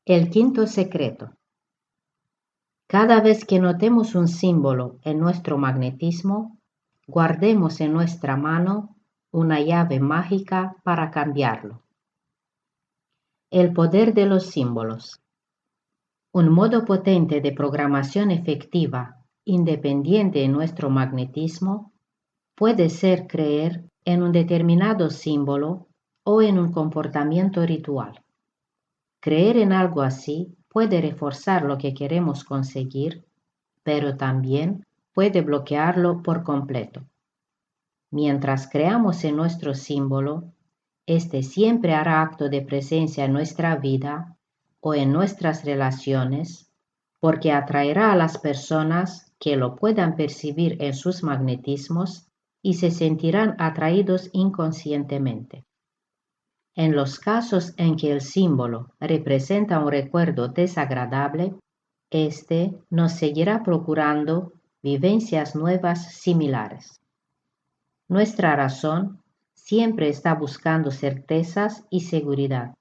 El quinto secreto. Cada vez que notemos un símbolo en nuestro magnetismo, guardemos en nuestra mano una llave mágica para cambiarlo. El poder de los símbolos. Un modo potente de programación efectiva, independiente de nuestro magnetismo, puede ser creer en un determinado símbolo o en un comportamiento ritual. Creer en algo así puede reforzar lo que queremos conseguir, pero también puede bloquearlo por completo. Mientras creamos en nuestro símbolo, este siempre hará acto de presencia en nuestra vida o en nuestras relaciones, porque atraerá a las personas que lo puedan percibir en sus magnetismos y se sentirán atraídos inconscientemente. En los casos en que el símbolo representa un recuerdo desagradable, este nos seguirá procurando vivencias nuevas similares. Nuestra razón siempre está buscando certezas y seguridad.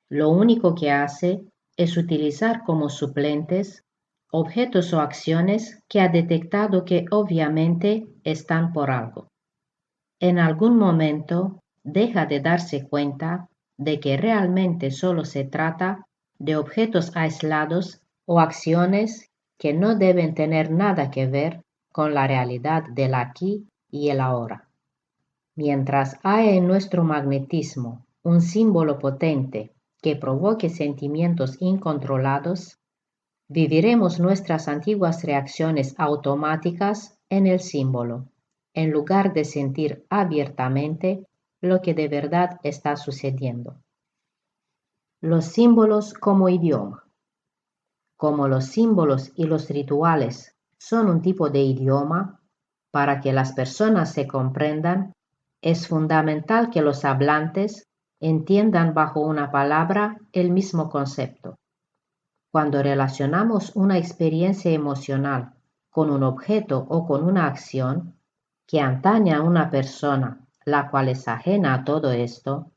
Lo único que hace es utilizar como suplentes objetos o acciones que ha detectado que obviamente están por algo. En algún momento deja de darse cuenta de que realmente solo se trata de objetos aislados o acciones que no deben tener nada que ver con la realidad del aquí y el ahora. Mientras haya en nuestro magnetismo un símbolo potente que provoque sentimientos incontrolados, viviremos nuestras antiguas reacciones automáticas en el símbolo, en lugar de sentir abiertamente lo que de verdad está sucediendo. Los símbolos como idioma. Como los símbolos y los rituales son un tipo de idioma, para que las personas se comprendan, es fundamental que los hablantes entiendan bajo una palabra el mismo concepto. Cuando relacionamos una experiencia emocional con un objeto o con una acción que atañe a una persona, la cual es ajena a todo esto,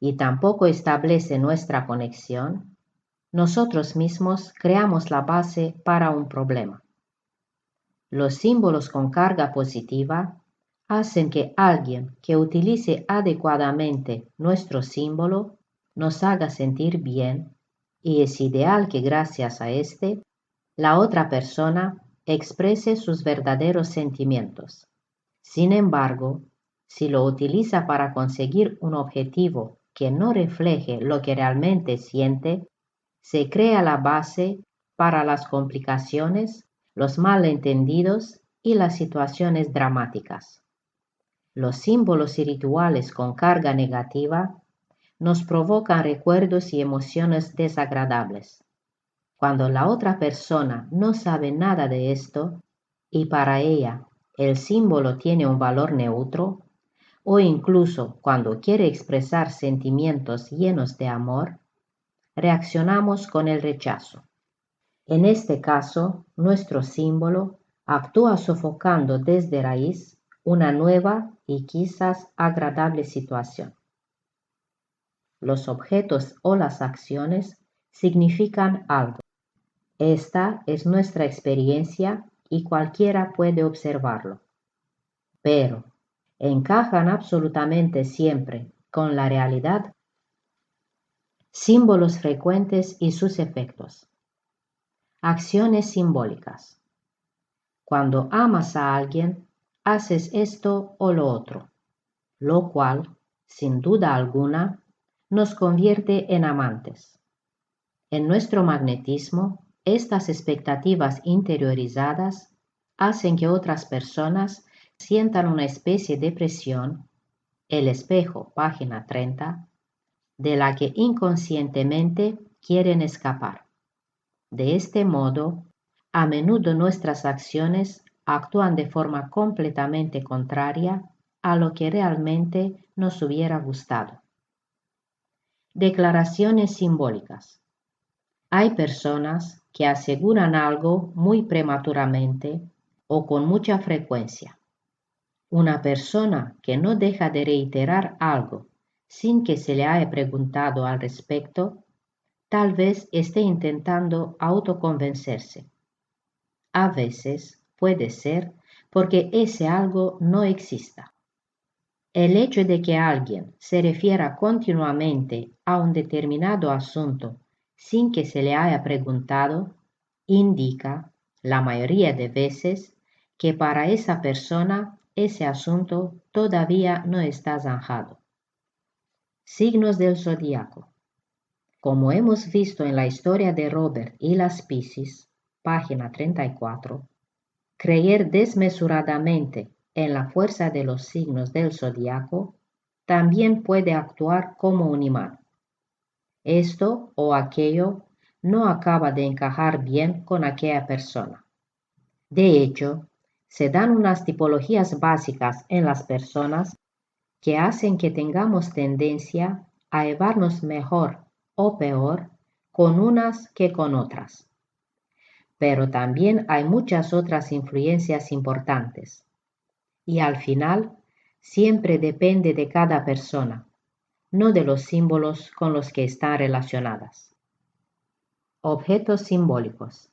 y tampoco establece nuestra conexión, nosotros mismos creamos la base para un problema. Los símbolos con carga positiva hacen que alguien que utilice adecuadamente nuestro símbolo nos haga sentir bien, y es ideal que gracias a este, la otra persona exprese sus verdaderos sentimientos. Sin embargo, si lo utiliza para conseguir un objetivo que no refleje lo que realmente siente, se crea la base para las complicaciones, los malentendidos y las situaciones dramáticas. Los símbolos y rituales con carga negativa nos provocan recuerdos y emociones desagradables. Cuando la otra persona no sabe nada de esto y para ella el símbolo tiene un valor neutro, o incluso cuando quiere expresar sentimientos llenos de amor, reaccionamos con el rechazo. En este caso, nuestro símbolo actúa sofocando desde raíz una nueva y quizás agradable situación. Los objetos o las acciones significan algo. Esta es nuestra experiencia y cualquiera puede observarlo. Pero, ¿encajan absolutamente siempre con la realidad? Símbolos frecuentes y sus efectos. Acciones simbólicas. Cuando amas a alguien, haces esto o lo otro, lo cual, sin duda alguna, nos convierte en amantes. En nuestro magnetismo, estas expectativas interiorizadas hacen que otras personas sientan una especie de presión, el espejo, página 30, de la que inconscientemente quieren escapar. De este modo, a menudo nuestras acciones actúan de forma completamente contraria a lo que realmente nos hubiera gustado. Declaraciones simbólicas. Hay personas que aseguran algo muy prematuramente o con mucha frecuencia. Una persona que no deja de reiterar algo sin que se le haya preguntado al respecto tal vez esté intentando autoconvencerse. A veces puede ser porque ese algo no exista. El hecho de que alguien se refiera continuamente a un determinado asunto sin que se le haya preguntado, indica, la mayoría de veces, que para esa persona ese asunto todavía no está zanjado. Signos del zodiaco. Como hemos visto en la historia de Robert y las Piscis, página 34, creer desmesuradamente en la fuerza de los signos del zodiaco también puede actuar como un imán. Esto o aquello no acaba de encajar bien con aquella persona. De hecho, se dan unas tipologías básicas en las personas que hacen que tengamos tendencia a llevarnos mejor o peor con unas que con otras. Pero también hay muchas otras influencias importantes. Y al final, siempre depende de cada persona, no de los símbolos con los que están relacionadas. Objetos simbólicos.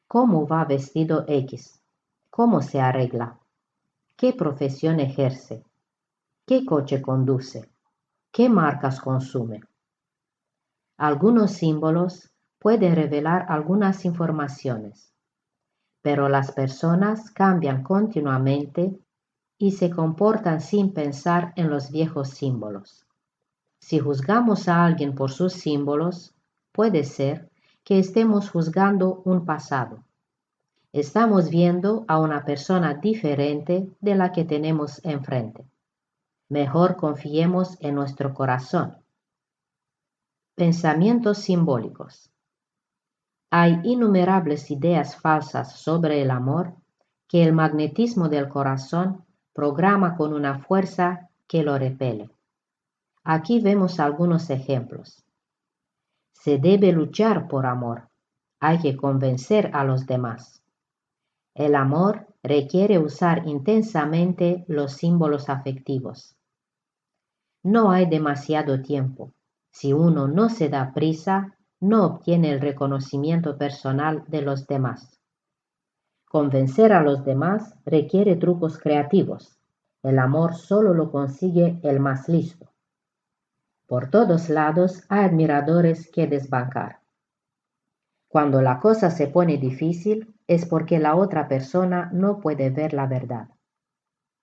¿Cómo va vestido X? ¿Cómo se arregla? ¿Qué profesión ejerce? ¿Qué coche conduce? ¿Qué marcas consume? Algunos símbolos pueden revelar algunas informaciones, pero las personas cambian continuamente y se comportan sin pensar en los viejos símbolos. Si juzgamos a alguien por sus símbolos, puede ser que estemos juzgando un pasado. Estamos viendo a una persona diferente de la que tenemos enfrente. Mejor confiemos en nuestro corazón. Pensamientos simbólicos. Hay innumerables ideas falsas sobre el amor que el magnetismo del corazón programa con una fuerza que lo repele. Aquí vemos algunos ejemplos. Se debe luchar por amor. Hay que convencer a los demás. El amor requiere usar intensamente los símbolos afectivos. No hay demasiado tiempo. Si uno no se da prisa, no obtiene el reconocimiento personal de los demás. Convencer a los demás requiere trucos creativos. El amor solo lo consigue el más listo. Por todos lados hay admiradores que desbancar. Cuando la cosa se pone difícil es porque la otra persona no puede ver la verdad.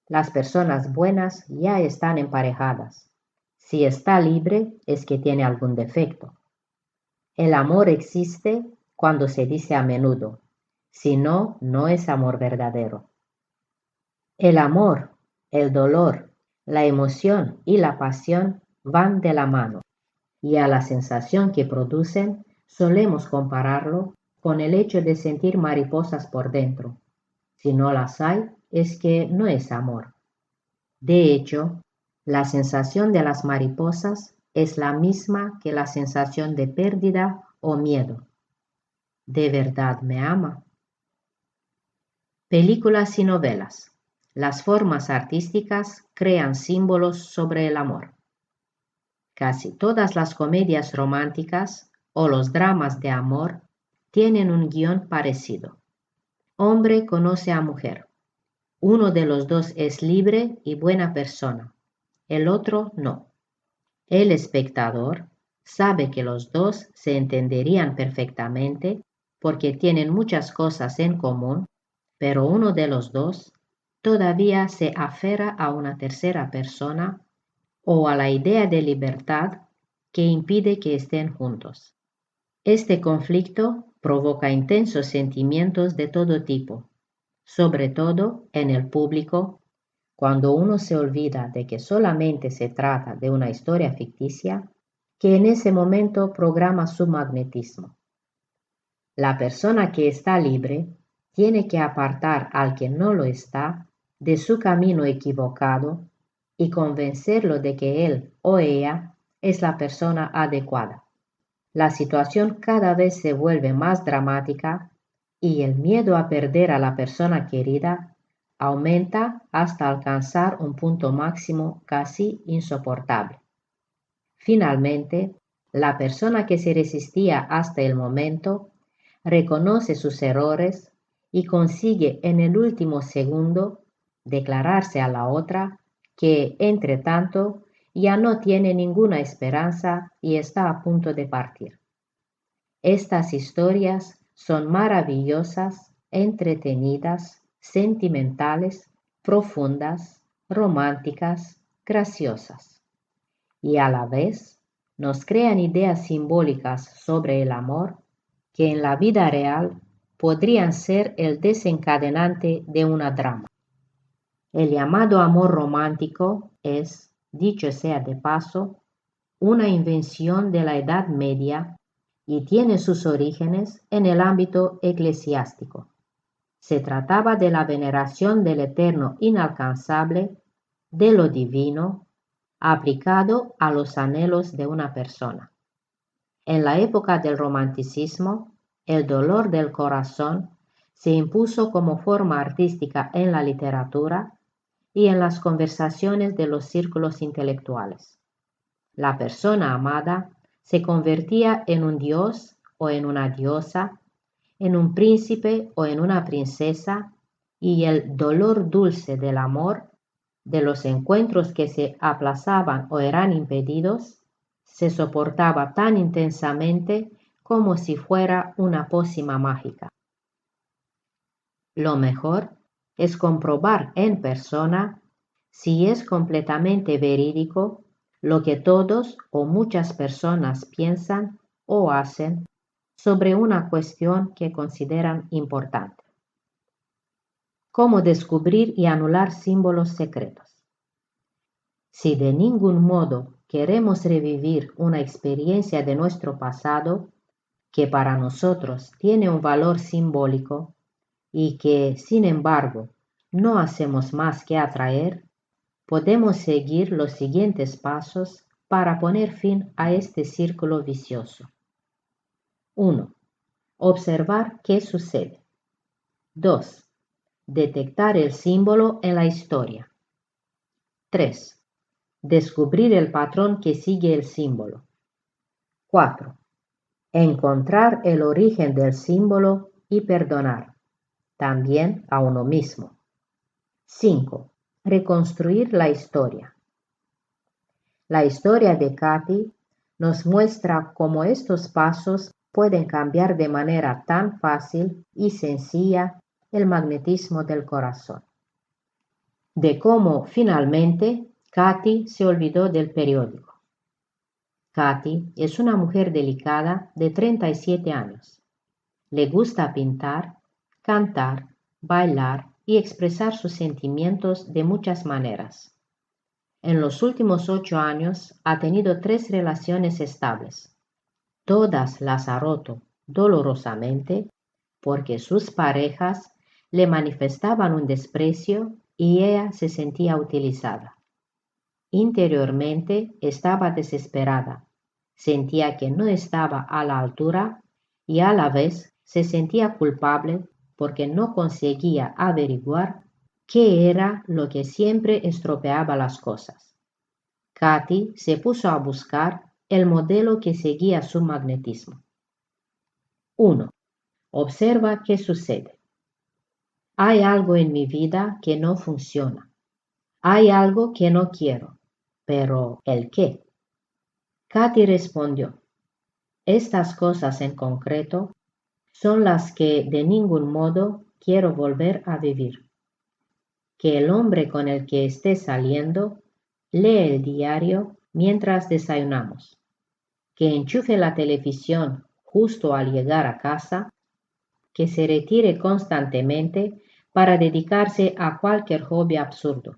Las personas buenas ya están emparejadas. Si está libre es que tiene algún defecto. El amor existe cuando se dice a menudo. Si no, no es amor verdadero. El amor, el dolor, la emoción y la pasión van de la mano, y a la sensación que producen solemos compararlo con el hecho de sentir mariposas por dentro. Si no las hay, es que no es amor. De hecho, la sensación de las mariposas es la misma que la sensación de pérdida o miedo. ¿De verdad me ama? Películas y novelas. Las formas artísticas crean símbolos sobre el amor. Casi todas las comedias románticas o los dramas de amor tienen un guión parecido. Hombre conoce a mujer. Uno de los dos es libre y buena persona, el otro no. El espectador sabe que los dos se entenderían perfectamente porque tienen muchas cosas en común, pero uno de los dos todavía se aferra a una tercera persona o a la idea de libertad que impide que estén juntos. Este conflicto provoca intensos sentimientos de todo tipo, sobre todo en el público, cuando uno se olvida de que solamente se trata de una historia ficticia que en ese momento programa su magnetismo. La persona que está libre tiene que apartar al que no lo está de su camino equivocado y convencerlo de que él o ella es la persona adecuada. La situación cada vez se vuelve más dramática y el miedo a perder a la persona querida aumenta hasta alcanzar un punto máximo casi insoportable. Finalmente, La persona que se resistía hasta el momento reconoce sus errores y consigue en el último segundo declararse a la otra que, entre tanto, ya no tiene ninguna esperanza y está a punto de partir. Estas historias son maravillosas, entretenidas, sentimentales, profundas, románticas, graciosas, y a la vez nos crean ideas simbólicas sobre el amor que en la vida real podrían ser el desencadenante de una drama. El llamado amor romántico es, dicho sea de paso, una invención de la Edad Media y tiene sus orígenes en el ámbito eclesiástico. Se trataba de la veneración del eterno inalcanzable, de lo divino, aplicado a los anhelos de una persona. En la época del romanticismo, el dolor del corazón se impuso como forma artística en la literatura y en las conversaciones de los círculos intelectuales. La persona amada se convertía en un dios o en una diosa, en un príncipe o en una princesa, y el dolor dulce del amor, de los encuentros que se aplazaban o eran impedidos, se soportaba tan intensamente como si fuera una pócima mágica. Lo mejor es comprobar en persona si es completamente verídico lo que todos o muchas personas piensan o hacen sobre una cuestión que consideran importante. ¿Cómo descubrir y anular símbolos secretos? Si de ningún modo queremos revivir una experiencia de nuestro pasado que para nosotros tiene un valor simbólico y que, sin embargo, no hacemos más que atraer, podemos seguir los siguientes pasos para poner fin a este círculo vicioso. 1. Observar qué sucede. 2. Detectar el símbolo en la historia. 3. Descubrir el patrón que sigue el símbolo. 4. Encontrar el origen del símbolo y perdonar, también a uno mismo. 5. Reconstruir la historia. La historia de Katy nos muestra cómo estos pasos pueden cambiar de manera tan fácil y sencilla el magnetismo del corazón. De cómo, finalmente, Katy se olvidó del periódico. Katy es una mujer delicada de 37 años. Le gusta pintar, cantar, bailar y expresar sus sentimientos de muchas maneras. En los últimos 8 años ha tenido 3 relaciones estables. Todas las ha roto dolorosamente porque sus parejas le manifestaban un desprecio y ella se sentía utilizada. Interiormente estaba desesperada, sentía que no estaba a la altura y a la vez se sentía culpable porque no conseguía averiguar qué era lo que siempre estropeaba las cosas. Katy se puso a buscar el modelo que seguía su magnetismo. 1. Observa qué sucede. Hay algo en mi vida que no funciona. Hay algo que no quiero. Pero, ¿el qué? Katy respondió, estas cosas en concreto son las que de ningún modo quiero volver a vivir. Que el hombre con el que esté saliendo lee el diario mientras desayunamos. Que enchufe la televisión justo al llegar a casa. Que se retire constantemente para dedicarse a cualquier hobby absurdo.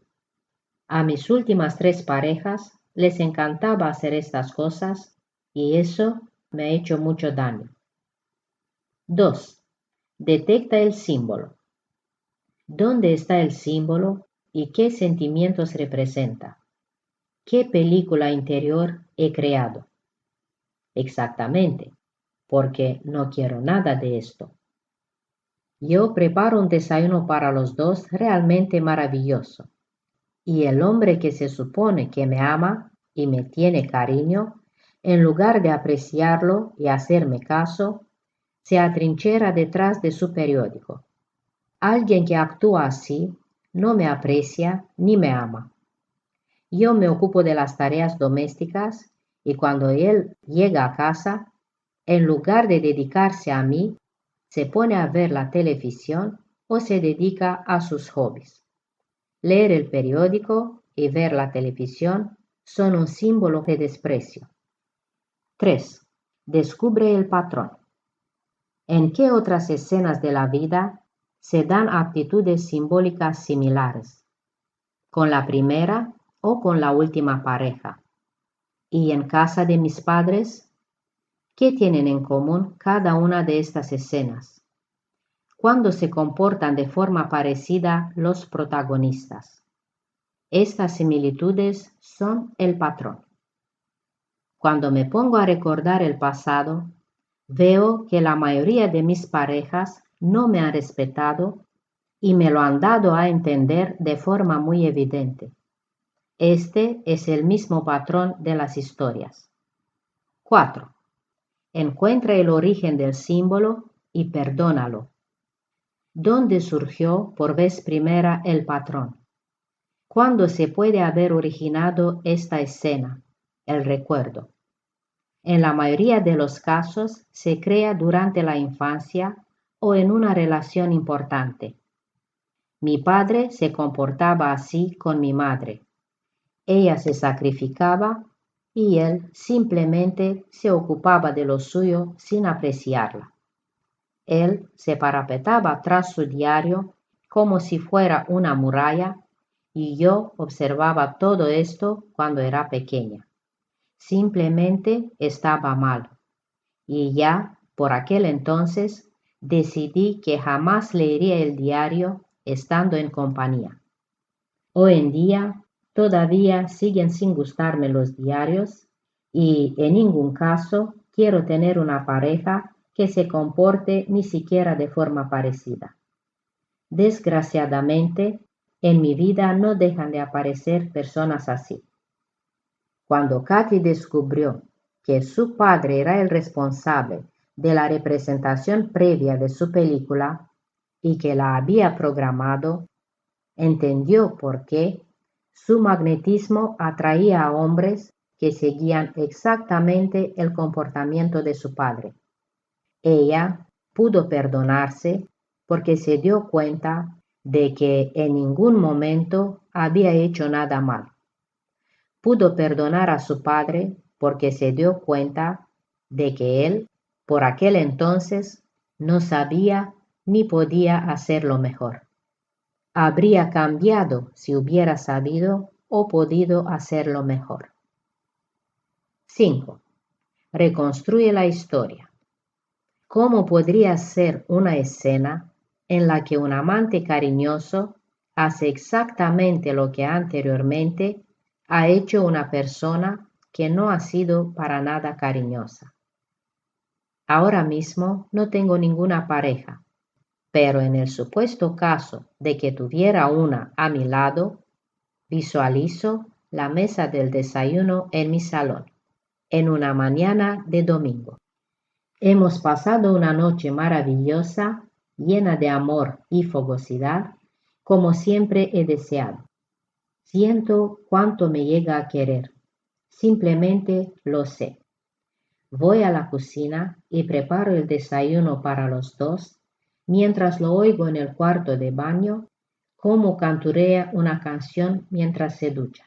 A mis últimas 3 parejas les encantaba hacer estas cosas y eso me ha hecho mucho daño. 2. Detecta el símbolo. ¿Dónde está el símbolo y qué sentimientos representa? ¿Qué película interior he creado? Exactamente, porque no quiero nada de esto. Yo preparo un desayuno para los dos realmente maravilloso. Y el hombre que se supone que me ama y me tiene cariño, En lugar de apreciarlo y hacerme caso, se atrinchera detrás de su periódico. Alguien que actúa así no me aprecia ni me ama. Yo me ocupo de las tareas domésticas y cuando él llega a casa, en lugar de dedicarse a mí, se pone a ver la televisión o se dedica a sus hobbies. Leer el periódico y ver la televisión son un símbolo de desprecio. 3. Descubre el patrón. ¿En qué otras escenas de la vida se dan actitudes simbólicas similares? ¿Con la primera o con la última pareja? ¿Y en casa de mis padres? ¿Qué tienen en común cada una de estas escenas? ¿Cuándo se comportan de forma parecida los protagonistas? Estas similitudes son el patrón. Cuando me pongo a recordar el pasado, veo que la mayoría de mis parejas no me han respetado y me lo han dado a entender de forma muy evidente. Este es el mismo patrón de las historias. 4. Encuentra el origen del símbolo y perdónalo. ¿Dónde surgió por vez primera el patrón? ¿Cuándo se puede haber originado esta escena, el recuerdo? En la mayoría de los casos se crea durante la infancia o en una relación importante. Mi padre se comportaba así con mi madre. Ella se sacrificaba y él simplemente se ocupaba de lo suyo sin apreciarla. Él se parapetaba tras su diario como si fuera una muralla y yo observaba todo esto cuando era pequeña. Simplemente estaba mal y ya por aquel entonces decidí que jamás leería el diario estando en compañía. Hoy en día todavía siguen sin gustarme los diarios y en ningún caso quiero tener una pareja que se comporte ni siquiera de forma parecida. Desgraciadamente, en mi vida no dejan de aparecer personas así. Cuando Katy descubrió que su padre era el responsable de la representación previa de su película y que la había programado, entendió por qué su magnetismo atraía a hombres que seguían exactamente el comportamiento de su padre. Ella pudo perdonarse porque se dio cuenta de que en ningún momento había hecho nada mal. Pudo perdonar a su padre porque se dio cuenta de que él, por aquel entonces, no sabía ni podía hacerlo mejor. Habría cambiado si hubiera sabido o podido hacerlo mejor. 5. Reconstruye la historia. ¿Cómo podría ser una escena en la que un amante cariñoso hace exactamente lo que anteriormente ha hecho una persona que no ha sido para nada cariñosa? Ahora mismo no tengo ninguna pareja, pero en el supuesto caso de que tuviera una a mi lado, visualizo la mesa del desayuno en mi salón, en una mañana de domingo. Hemos pasado una noche maravillosa, llena de amor y fogosidad, como siempre he deseado. Siento cuánto me llega a querer. Simplemente lo sé. Voy a la cocina y preparo el desayuno para los dos, mientras lo oigo en el cuarto de baño, como canturea una canción mientras se ducha.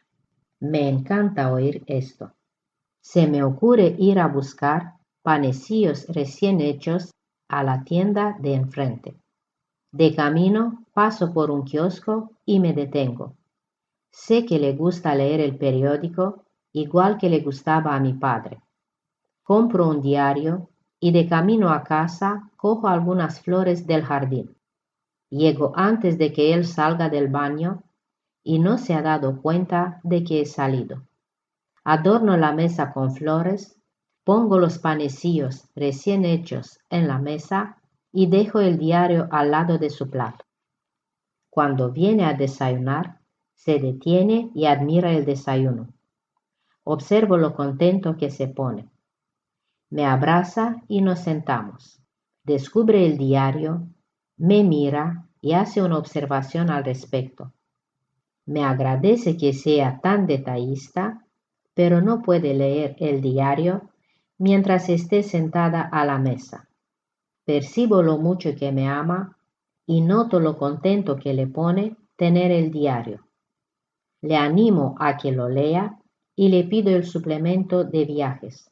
Me encanta oír esto. Se me ocurre ir a buscar panecillos recién hechos a la tienda de enfrente. De camino paso por un kiosco y me detengo. Sé que le gusta leer el periódico igual que le gustaba a mi padre. Compro un diario y de camino a casa cojo algunas flores del jardín. Llego antes de que él salga del baño y no se ha dado cuenta de que he salido. Adorno la mesa con flores, pongo los panecillos recién hechos en la mesa y dejo el diario al lado de su plato. Cuando viene a desayunar, se detiene y admira el desayuno. Observo lo contento que se pone. Me abraza y nos sentamos. Descubre el diario, me mira y hace una observación al respecto. Me agradece que sea tan detallista, pero no puede leer el diario mientras esté sentada a la mesa. Percibo lo mucho que me ama y noto lo contento que le pone tener el diario. Le animo a que lo lea y le pido el suplemento de viajes.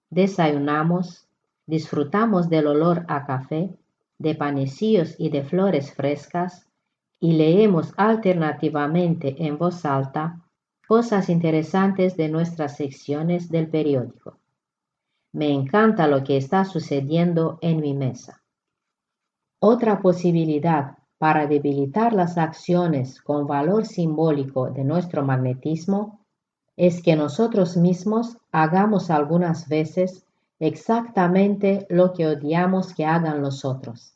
Desayunamos, disfrutamos del olor a café, de panecillos y de flores frescas y leemos alternativamente en voz alta cosas interesantes de nuestras secciones del periódico. Me encanta lo que está sucediendo en mi mesa. Otra posibilidad para debilitar las acciones con valor simbólico de nuestro magnetismo es que nosotros mismos hagamos algunas veces exactamente lo que odiamos que hagan los otros.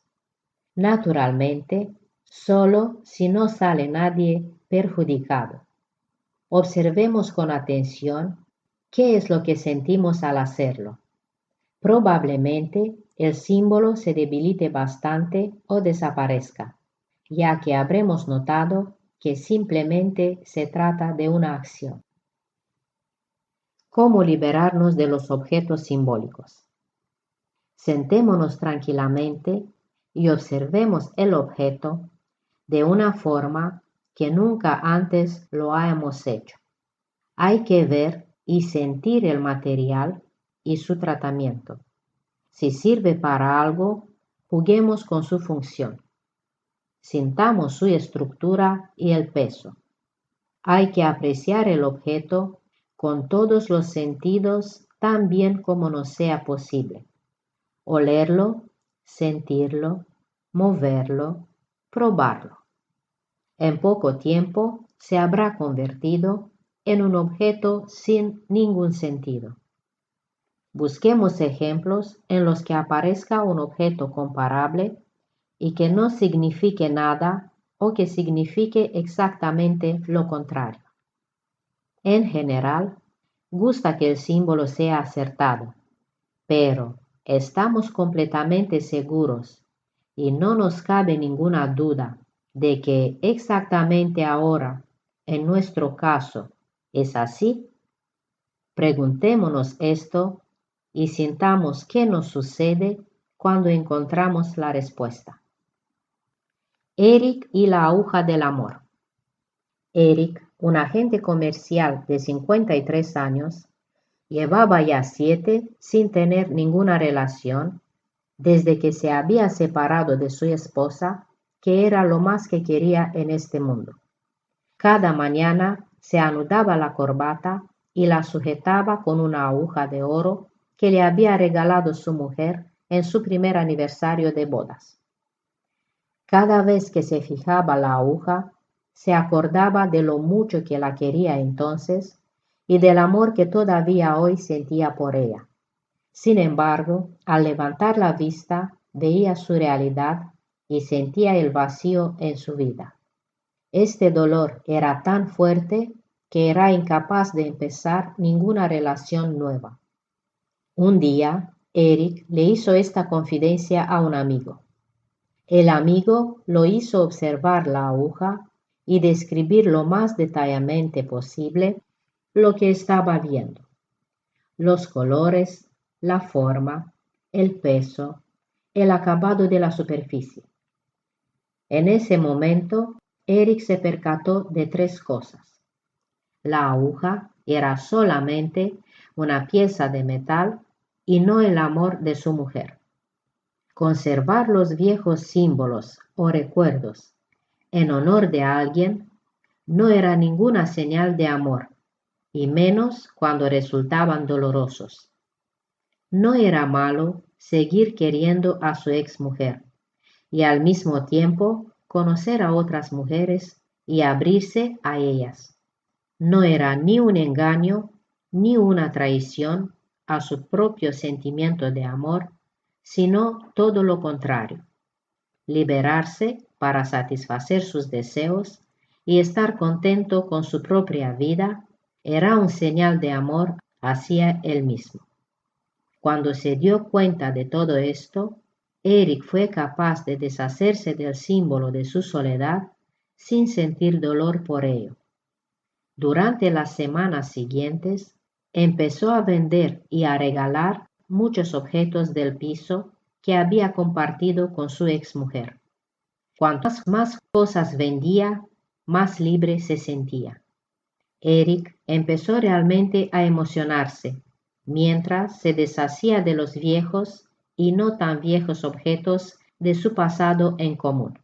Naturalmente, solo si no sale nadie perjudicado. Observemos con atención qué es lo que sentimos al hacerlo. Probablemente el símbolo se debilite bastante o desaparezca, ya que habremos notado que simplemente se trata de una acción. ¿Cómo liberarnos de los objetos simbólicos? Sentémonos tranquilamente y observemos el objeto de una forma que nunca antes lo hayamos hecho. Hay que ver y sentir el material y su tratamiento. Si sirve para algo, juguemos con su función. Sintamos su estructura y el peso. Hay que apreciar el objeto con todos los sentidos tan bien como nos sea posible. Olerlo, sentirlo, moverlo, probarlo. En poco tiempo se habrá convertido en un objeto sin ningún sentido. Busquemos ejemplos en los que aparezca un objeto comparable y que no signifique nada o que signifique exactamente lo contrario. En general, gusta que el símbolo sea acertado, pero estamos completamente seguros y no nos cabe ninguna duda de que exactamente ahora, en nuestro caso, ¿es así? Preguntémonos esto y sintamos qué nos sucede cuando encontramos la respuesta. Eric y la aguja del amor. Eric, un agente comercial de 53 años, llevaba ya 7 sin tener ninguna relación desde que se había separado de su esposa, que era lo más que quería en este mundo. Cada mañana se anudaba la corbata y la sujetaba con una aguja de oro que le había regalado su mujer en su primer aniversario de bodas. Cada vez que se fijaba la aguja, se acordaba de lo mucho que la quería entonces y del amor que todavía hoy sentía por ella. Sin embargo, al levantar la vista, veía su realidad y sentía el vacío en su vida. Este dolor era tan fuerte que era incapaz de empezar ninguna relación nueva. Un día, Eric le hizo esta confidencia a un amigo. El amigo lo hizo observar la aguja y describir lo más detalladamente posible lo que estaba viendo. Los colores, la forma, el peso, el acabado de la superficie. En ese momento, Eric se percató de 3 cosas. La aguja era solamente una pieza de metal y no el amor de su mujer. Conservar los viejos símbolos o recuerdos en honor de alguien no era ninguna señal de amor, y menos cuando resultaban dolorosos. No era malo seguir queriendo a su exmujer y al mismo tiempo conocer a otras mujeres y abrirse a ellas. No era ni un engaño ni una traición a su propio sentimiento de amor, sino todo lo contrario. Liberarse para satisfacer sus deseos y estar contento con su propia vida era un señal de amor hacia él mismo. Cuando se dio cuenta de todo esto, Eric fue capaz de deshacerse del símbolo de su soledad sin sentir dolor por ello. Durante las semanas siguientes, empezó a vender y a regalar muchos objetos del piso que había compartido con su exmujer. Cuantas más cosas vendía, más libre se sentía. Eric empezó realmente a emocionarse, mientras se deshacía de los viejos y no tan viejos objetos de su pasado en común.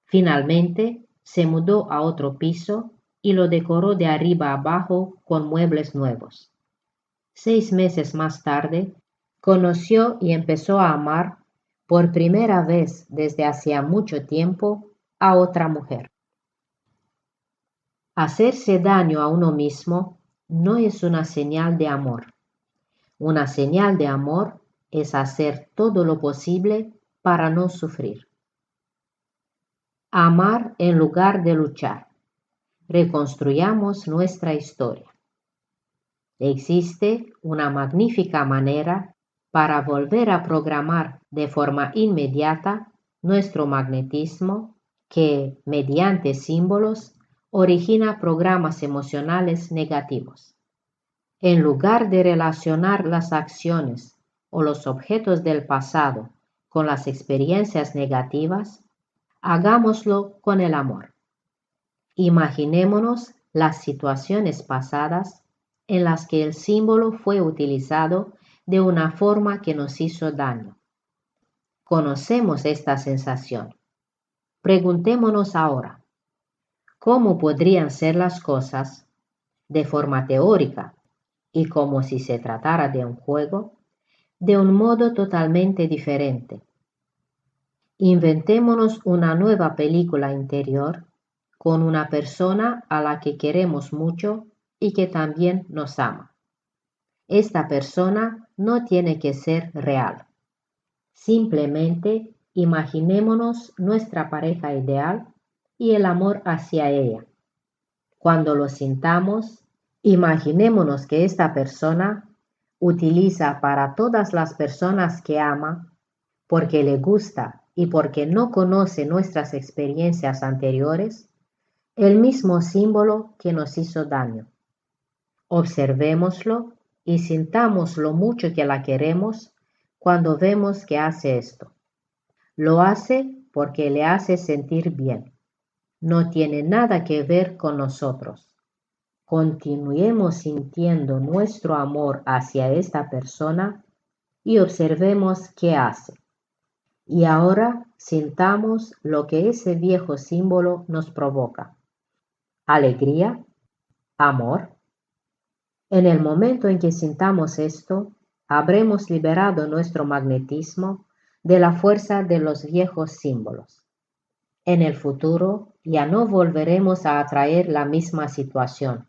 Finalmente, se mudó a otro piso y lo decoró de arriba a abajo con muebles nuevos. 6 meses más tarde, conoció y empezó a amar por primera vez desde hacía mucho tiempo a otra mujer. Hacerse daño a uno mismo no es una señal de amor. Una señal de amor es hacer todo lo posible para no sufrir. Amar en lugar de luchar. Reconstruyamos nuestra historia. Existe una magnífica manera para volver a programar de forma inmediata nuestro magnetismo que, mediante símbolos, origina programas emocionales negativos. En lugar de relacionar las acciones o los objetos del pasado con las experiencias negativas, hagámoslo con el amor. Imaginémonos las situaciones pasadas en las que el símbolo fue utilizado de una forma que nos hizo daño. Conocemos esta sensación. Preguntémonos ahora, ¿cómo podrían ser las cosas de forma teórica y como si se tratara de un juego, de un modo totalmente diferente? Inventémonos una nueva película interior con una persona a la que queremos mucho y que también nos ama. Esta persona no tiene que ser real. Simplemente imaginémonos nuestra pareja ideal y el amor hacia ella. Cuando lo sintamos, imaginémonos que esta persona utiliza para todas las personas que ama, porque le gusta y porque no conoce nuestras experiencias anteriores, el mismo símbolo que nos hizo daño. Observémoslo y sintamos lo mucho que la queremos cuando vemos que hace esto. Lo hace porque le hace sentir bien. No tiene nada que ver con nosotros. Continuemos sintiendo nuestro amor hacia esta persona y observemos qué hace. Y ahora sintamos lo que ese viejo símbolo nos provoca. Alegría, amor. En el momento en que sintamos esto, habremos liberado nuestro magnetismo de la fuerza de los viejos símbolos. En el futuro ya no volveremos a atraer la misma situación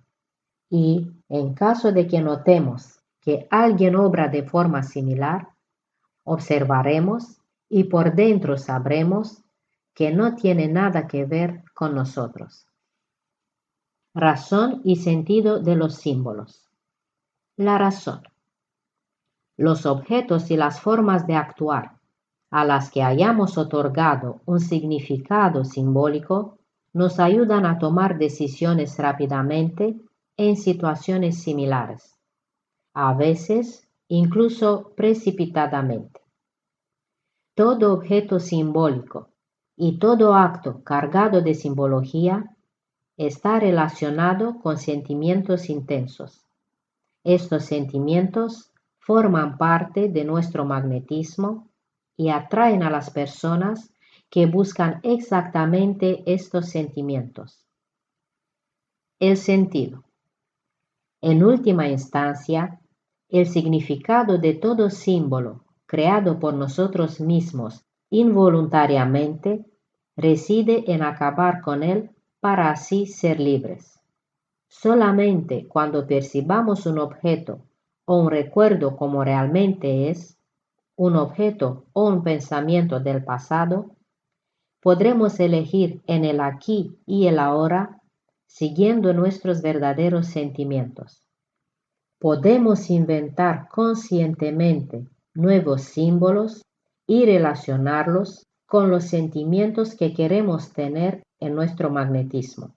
y, en caso de que notemos que alguien obra de forma similar, observaremos y por dentro sabremos que no tiene nada que ver con nosotros. Razón y sentido de los símbolos. La razón. Los objetos y las formas de actuar a las que hayamos otorgado un significado simbólico nos ayudan a tomar decisiones rápidamente en situaciones similares, a veces incluso precipitadamente. Todo objeto simbólico y todo acto cargado de simbología está relacionado con sentimientos intensos. Estos sentimientos forman parte de nuestro magnetismo y atraen a las personas que buscan exactamente estos sentimientos. El sentido. En última instancia, el significado de todo símbolo creado por nosotros mismos involuntariamente reside en acabar con él para así ser libres. Solamente cuando percibamos un objeto o un recuerdo como realmente es, un objeto o un pensamiento del pasado, podremos elegir en el aquí y el ahora siguiendo nuestros verdaderos sentimientos. Podemos inventar conscientemente nuevos símbolos y relacionarlos con los sentimientos que queremos tener en nuestro magnetismo.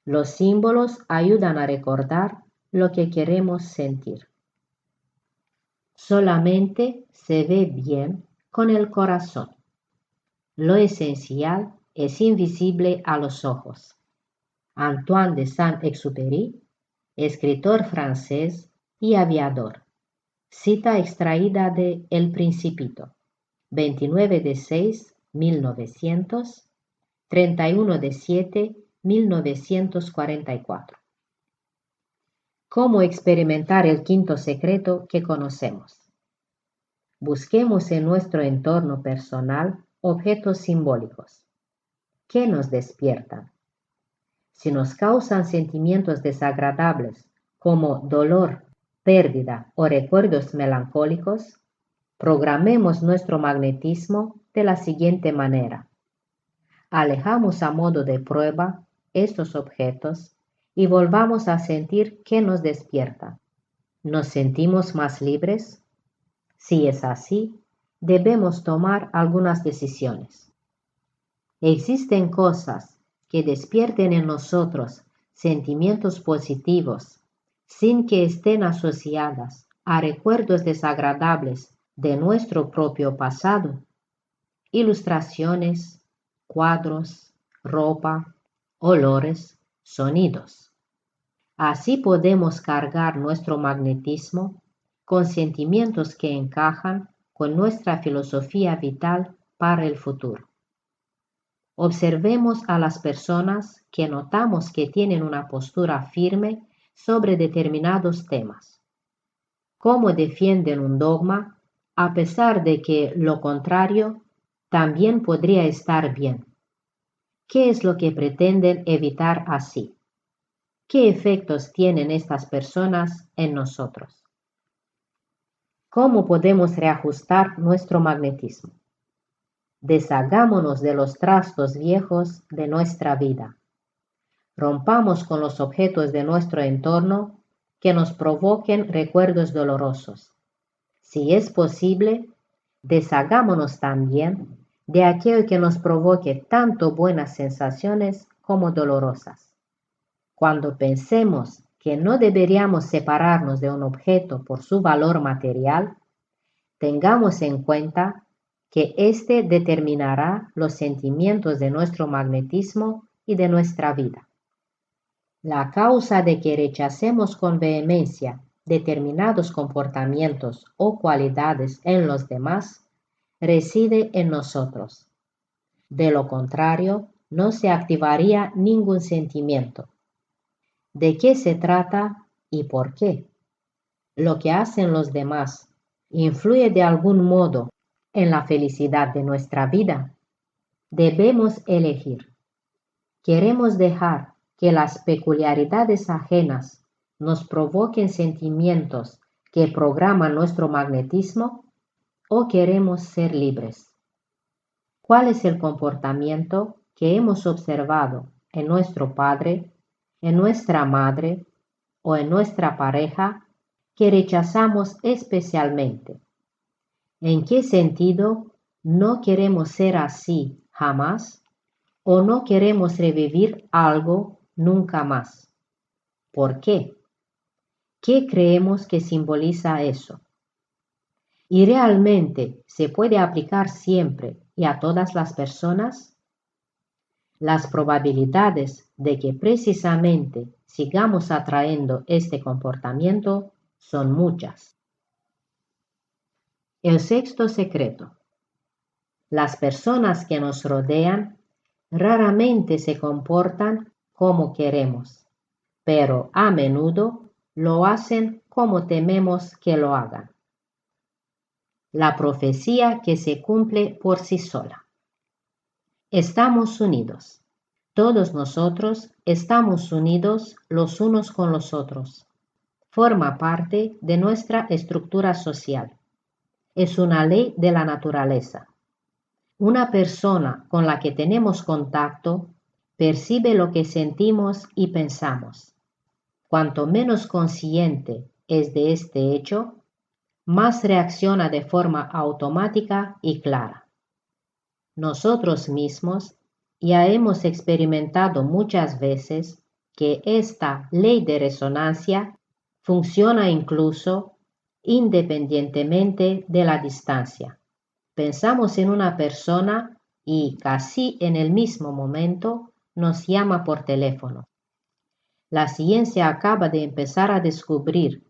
Los símbolos ayudan a recordar lo que queremos sentir. Solamente se ve bien con el corazón. Lo esencial es invisible a los ojos. Antoine de Saint-Exupéry, escritor francés y aviador. Cita extraída de El Principito, 29 de 6, 1900, 31 de 7, 1944. ¿Cómo experimentar el quinto secreto que conocemos? Busquemos en nuestro entorno personal objetos simbólicos. ¿Qué nos despiertan? Si nos causan sentimientos desagradables como dolor, pérdida o recuerdos melancólicos, programemos nuestro magnetismo de la siguiente manera. Alejamos a modo de prueba estos objetos y volvamos a sentir qué nos despierta. ¿Nos sentimos más libres? Si es así, debemos tomar algunas decisiones. Existen cosas que despierten en nosotros sentimientos positivos sin que estén asociadas a recuerdos desagradables de nuestro propio pasado. Ilustraciones, cuadros, ropa, olores, sonidos. Así podemos cargar nuestro magnetismo con sentimientos que encajan con nuestra filosofía vital para el futuro. Observemos a las personas que notamos que tienen una postura firme sobre determinados temas. Cómo defienden un dogma a pesar de que lo contrario también podría estar bien. ¿Qué es lo que pretenden evitar así? ¿Qué efectos tienen estas personas en nosotros? ¿Cómo podemos reajustar nuestro magnetismo? Deshagámonos de los trastos viejos de nuestra vida. Rompamos con los objetos de nuestro entorno que nos provoquen recuerdos dolorosos. Si es posible, deshagámonos también de aquello que nos provoque tanto buenas sensaciones como dolorosas. Cuando pensemos que no deberíamos separarnos de un objeto por su valor material, tengamos en cuenta que éste determinará los sentimientos de nuestro magnetismo y de nuestra vida. La causa de que rechacemos con vehemencia determinados comportamientos o cualidades en los demás reside en nosotros. De lo contrario, no se activaría ningún sentimiento. ¿De qué se trata y por qué? ¿Lo que hacen los demás influye de algún modo en la felicidad de nuestra vida? Debemos elegir. ¿Queremos dejar que las peculiaridades ajenas nos provoquen sentimientos que programan nuestro magnetismo o queremos ser libres? ¿Cuál es el comportamiento que hemos observado en nuestro padre, en nuestra madre o en nuestra pareja que rechazamos especialmente? ¿En qué sentido no queremos ser así jamás o no queremos revivir algo nunca más? ¿Por qué? ¿Qué creemos que simboliza eso? ¿Y realmente se puede aplicar siempre y a todas las personas? Las probabilidades de que precisamente sigamos atrayendo este comportamiento son muchas. El sexto secreto. Las personas que nos rodean raramente se comportan como queremos, pero a menudo lo hacen como tememos que lo hagan. La profecía que se cumple por sí sola. Estamos unidos. Todos nosotros estamos unidos los unos con los otros. Forma parte de nuestra estructura social. Es una ley de la naturaleza. Una persona con la que tenemos contacto percibe lo que sentimos y pensamos. Cuanto menos consciente es de este hecho, más reacciona de forma automática y clara. Nosotros mismos ya hemos experimentado muchas veces que esta ley de resonancia funciona incluso independientemente de la distancia. Pensamos en una persona y casi en el mismo momento nos llama por teléfono. La ciencia acaba de empezar a descubrir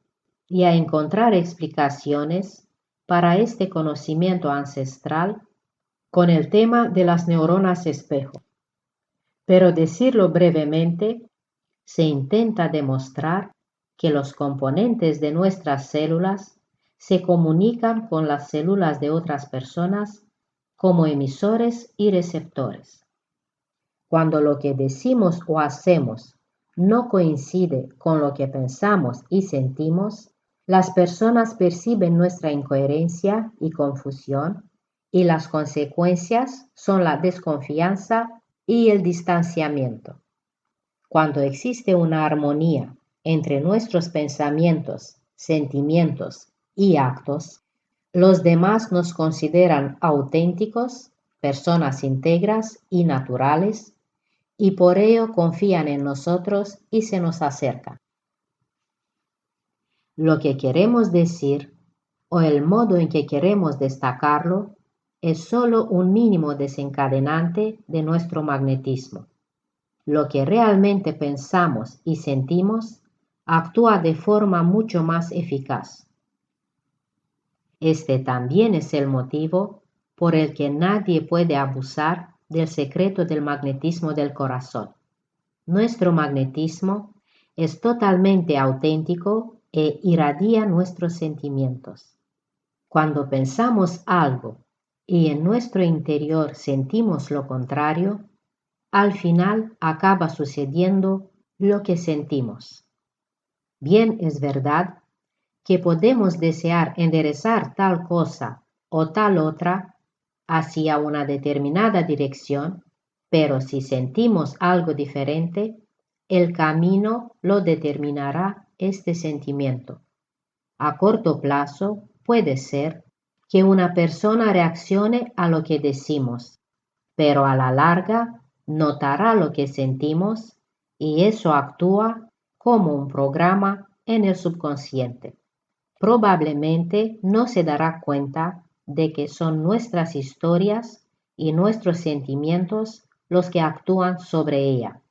y a encontrar explicaciones para este conocimiento ancestral con el tema de las neuronas espejo. Pero decirlo brevemente, se intenta demostrar que los componentes de nuestras células se comunican con las células de otras personas como emisores y receptores. Cuando lo que decimos o hacemos no coincide con lo que pensamos y sentimos, las personas perciben nuestra incoherencia y confusión, y las consecuencias son la desconfianza y el distanciamiento. Cuando existe una armonía entre nuestros pensamientos, sentimientos y actos, los demás nos consideran auténticos, personas íntegras y naturales, y por ello confían en nosotros y se nos acercan. Lo que queremos decir o el modo en que queremos destacarlo es solo un mínimo desencadenante de nuestro magnetismo. Lo que realmente pensamos y sentimos actúa de forma mucho más eficaz. Este también es el motivo por el que nadie puede abusar del secreto del magnetismo del corazón. Nuestro magnetismo es totalmente auténtico e irradia nuestros sentimientos. Cuando pensamos algo y en nuestro interior sentimos lo contrario, al final acaba sucediendo lo que sentimos. Bien es verdad que podemos desear enderezar tal cosa o tal otra hacia una determinada dirección, pero si sentimos algo diferente, el camino lo determinará este sentimiento. A corto plazo puede ser que una persona reaccione a lo que decimos, pero a la larga notará lo que sentimos y eso actúa como un programa en el subconsciente. Probablemente no se dará cuenta de que son nuestras historias y nuestros sentimientos los que actúan sobre ella,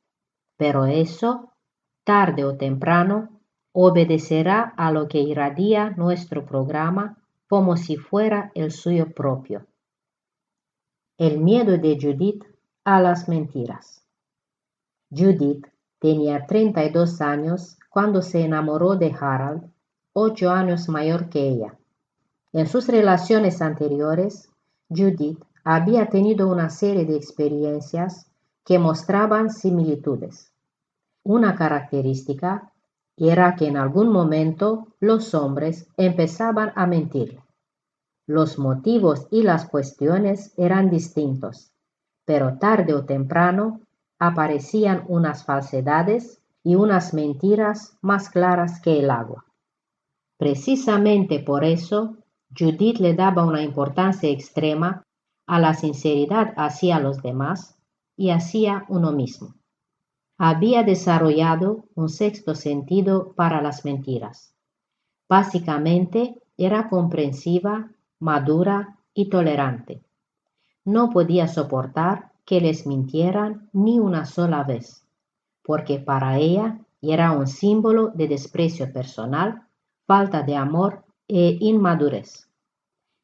pero eso, tarde o temprano, obedecerá a lo que irradia nuestro programa como si fuera el suyo propio. El miedo de Judith a las mentiras. Judith tenía 32 años cuando se enamoró de Harald, 8 años mayor que ella. En sus relaciones anteriores, Judith había tenido una serie de experiencias que mostraban similitudes. Una característica era que en algún momento los hombres empezaban a mentirle. Los motivos y las cuestiones eran distintos, pero tarde o temprano aparecían unas falsedades y unas mentiras más claras que el agua. Precisamente por eso, Judith le daba una importancia extrema a la sinceridad hacia los demás y hacia uno mismo. Había desarrollado un sexto sentido para las mentiras. Básicamente, era comprensiva, madura y tolerante. No podía soportar que les mintieran ni una sola vez, porque para ella era un símbolo de desprecio personal, falta de amor e inmadurez.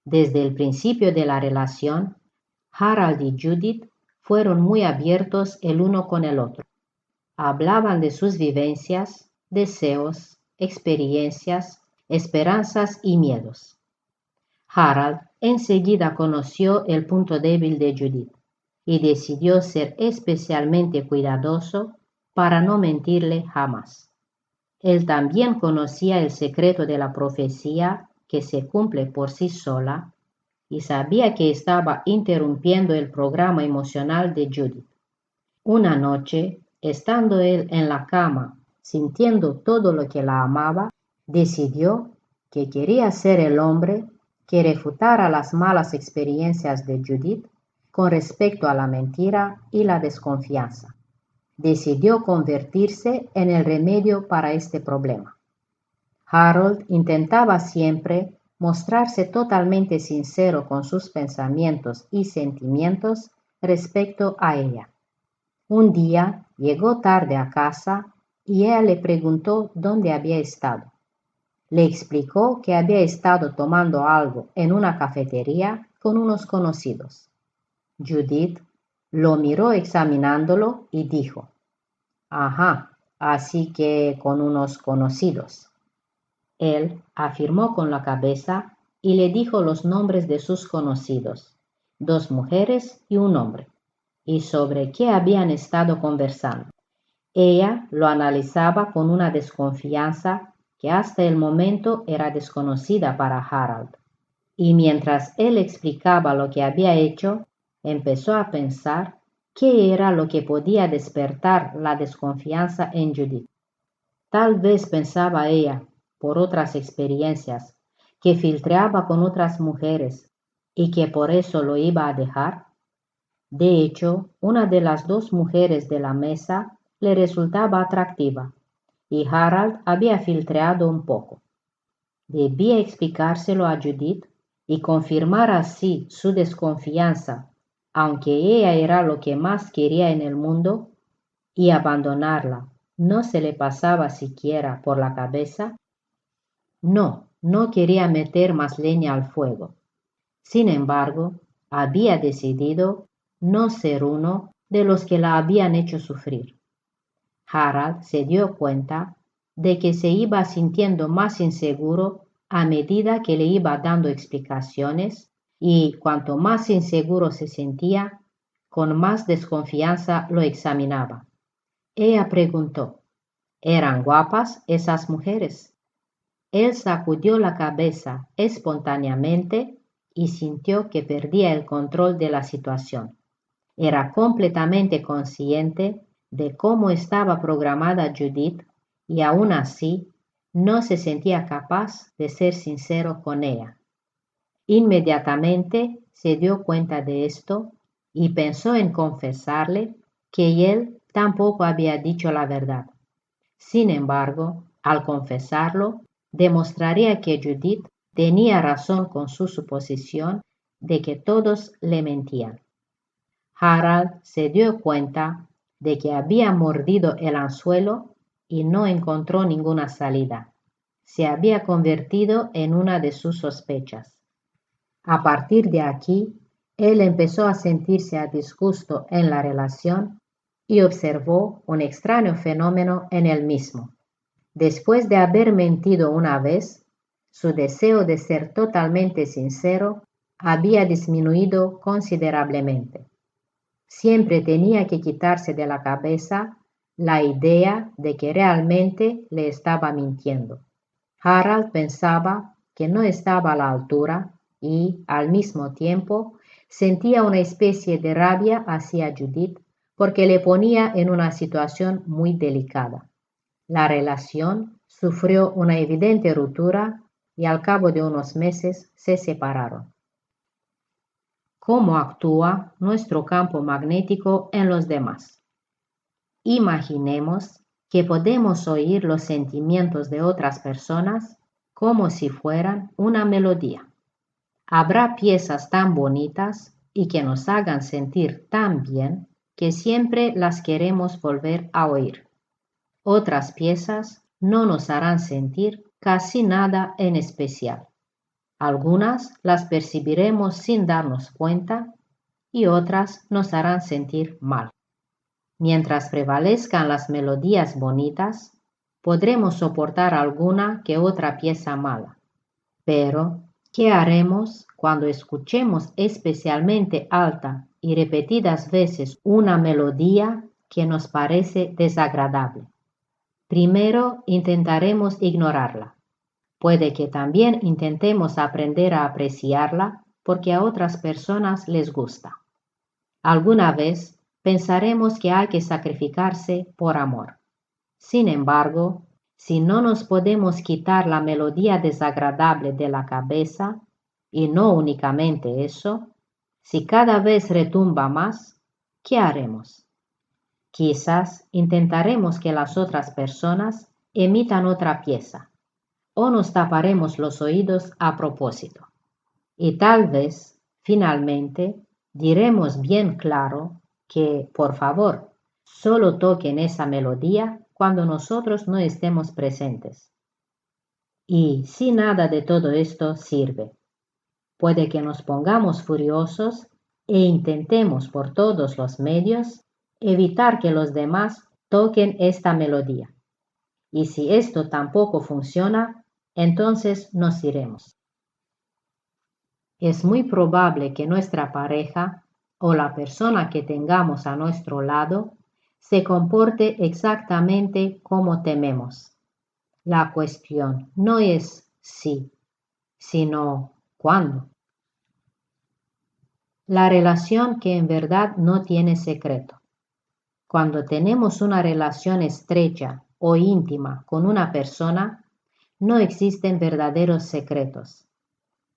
Desde el principio de la relación, Harald y Judith fueron muy abiertos el uno con el otro. Hablaban de sus vivencias, deseos, experiencias, esperanzas y miedos. Harald enseguida conoció el punto débil de Judith y decidió ser especialmente cuidadoso para no mentirle jamás. Él también conocía el secreto de la profecía que se cumple por sí sola y sabía que estaba interrumpiendo el programa emocional de Judith. Una noche, estando él en la cama, sintiendo todo lo que la amaba, decidió que quería ser el hombre que refutara las malas experiencias de Judith con respecto a la mentira y la desconfianza. Decidió convertirse en el remedio para este problema. Harold intentaba siempre mostrarse totalmente sincero con sus pensamientos y sentimientos respecto a ella. Un día llegó tarde a casa y ella le preguntó dónde había estado. Le explicó que había estado tomando algo en una cafetería con unos conocidos. Judith lo miró examinándolo y dijo: «Ajá, así que con unos conocidos». Él afirmó con la cabeza y le dijo los nombres de sus conocidos, 2 mujeres y un hombre, y sobre qué habían estado conversando. Ella lo analizaba con una desconfianza que hasta el momento era desconocida para Harold, y mientras él explicaba lo que había hecho, empezó a pensar qué era lo que podía despertar la desconfianza en Judith. Tal vez pensaba ella, por otras experiencias, que filtraba con otras mujeres y que por eso lo iba a dejar. De hecho, una de las 2 mujeres de la mesa le resultaba atractiva y Harold había filtrado un poco. Debía explicárselo a Judith y confirmar así su desconfianza, aunque ella era lo que más quería en el mundo, y abandonarla. ¿No se le pasaba siquiera por la cabeza? No quería meter más leña al fuego. Sin embargo, había decidido no ser uno de los que la habían hecho sufrir. Harold se dio cuenta de que se iba sintiendo más inseguro a medida que le iba dando explicaciones, y cuanto más inseguro se sentía, con más desconfianza lo examinaba. Ella preguntó: ¿eran guapas esas mujeres? Él sacudió la cabeza espontáneamente y sintió que perdía el control de la situación. Era completamente consciente de cómo estaba programada Judith y aún así no se sentía capaz de ser sincero con ella. Inmediatamente se dio cuenta de esto y pensó en confesarle que él tampoco había dicho la verdad. Sin embargo, al confesarlo, demostraría que Judith tenía razón con su suposición de que todos le mentían. Harold se dio cuenta de que había mordido el anzuelo y no encontró ninguna salida. Se había convertido en una de sus sospechas. A partir de aquí, él empezó a sentirse a disgusto en la relación y observó un extraño fenómeno en él mismo. Después de haber mentido una vez, su deseo de ser totalmente sincero había disminuido considerablemente. Siempre tenía que quitarse de la cabeza la idea de que realmente le estaba mintiendo. Harold pensaba que no estaba a la altura y, al mismo tiempo, sentía una especie de rabia hacia Judith porque le ponía en una situación muy delicada. La relación sufrió una evidente ruptura y al cabo de unos meses se separaron. ¿Cómo actúa nuestro campo magnético en los demás? Imaginemos que podemos oír los sentimientos de otras personas como si fueran una melodía. Habrá piezas tan bonitas y que nos hagan sentir tan bien que siempre las queremos volver a oír. Otras piezas no nos harán sentir casi nada en especial. Algunas las percibiremos sin darnos cuenta y otras nos harán sentir mal. Mientras prevalezcan las melodías bonitas, podremos soportar alguna que otra pieza mala. Pero, ¿qué haremos cuando escuchemos especialmente alta y repetidas veces una melodía que nos parece desagradable? Primero intentaremos ignorarla. Puede que también intentemos aprender a apreciarla porque a otras personas les gusta. Alguna vez pensaremos que hay que sacrificarse por amor. Sin embargo, si no nos podemos quitar la melodía desagradable de la cabeza, y no únicamente eso, si cada vez retumba más, ¿qué haremos? Quizás intentaremos que las otras personas emitan otra pieza, o nos taparemos los oídos a propósito. Y tal vez, finalmente, diremos bien claro que, por favor, solo toquen esa melodía cuando nosotros no estemos presentes. Y si nada de todo esto sirve, puede que nos pongamos furiosos e intentemos por todos los medios evitar que los demás toquen esta melodía. Y si esto tampoco funciona, entonces nos iremos. Es muy probable que nuestra pareja o la persona que tengamos a nuestro lado se comporte exactamente como tememos. La cuestión no es si, sino cuándo. La relación que en verdad no tiene secreto. Cuando tenemos una relación estrecha o íntima con una persona, no existen verdaderos secretos.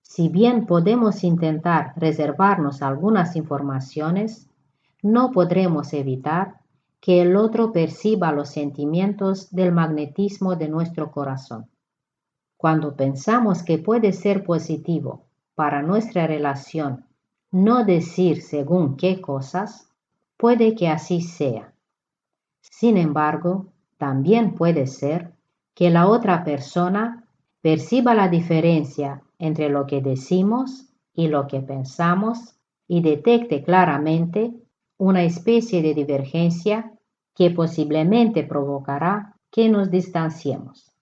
Si bien podemos intentar reservarnos algunas informaciones, no podremos evitar que el otro perciba los sentimientos del magnetismo de nuestro corazón. Cuando pensamos que puede ser positivo para nuestra relación no decir según qué cosas, puede que así sea. Sin embargo, también puede ser que la otra persona perciba la diferencia entre lo que decimos y lo que pensamos y detecte claramente una especie de divergencia que posiblemente provocará que nos distanciemos.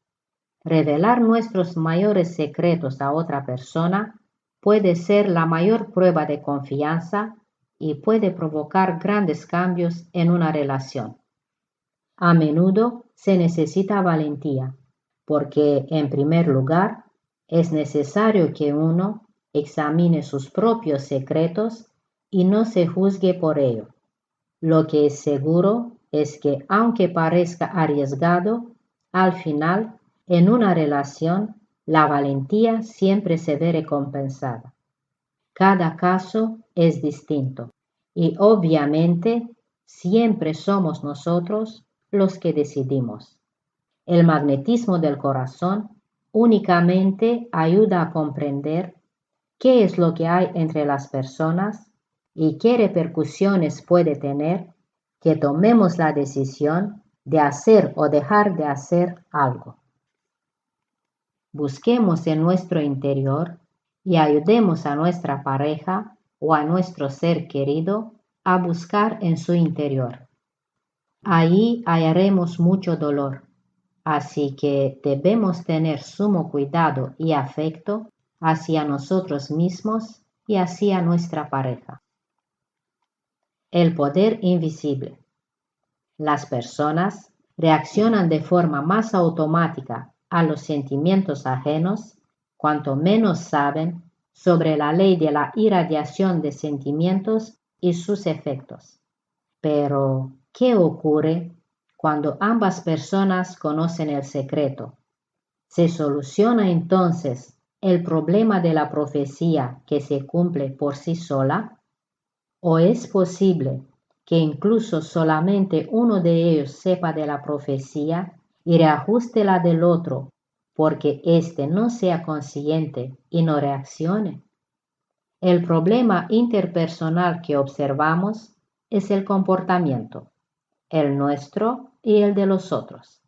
Revelar nuestros mayores secretos a otra persona puede ser la mayor prueba de confianza y puede provocar grandes cambios en una relación. A menudo se necesita valentía, porque en primer lugar es necesario que uno examine sus propios secretos y no se juzgue por ello. Lo que es seguro es que aunque parezca arriesgado, al final, en una relación, la valentía siempre se ve recompensada. Cada caso es distinto y obviamente siempre somos nosotros los que decidimos. El magnetismo del corazón únicamente ayuda a comprender qué es lo que hay entre las personas y qué repercusiones puede tener que tomemos la decisión de hacer o dejar de hacer algo. Busquemos en nuestro interior y ayudemos a nuestra pareja o a nuestro ser querido a buscar en su interior. Ahí hallaremos mucho dolor, así que debemos tener sumo cuidado y afecto hacia nosotros mismos y hacia nuestra pareja. El poder invisible. Las personas reaccionan de forma más automática a los sentimientos ajenos cuanto menos saben sobre la ley de la irradiación de sentimientos y sus efectos. Pero, ¿qué ocurre cuando ambas personas conocen el secreto? ¿Se soluciona entonces el problema de la profecía que se cumple por sí sola? ¿O es posible que incluso solamente uno de ellos sepa de la profecía y reajuste la del otro porque éste no sea consciente y no reaccione? El problema interpersonal que observamos es el comportamiento, el nuestro y el de los otros.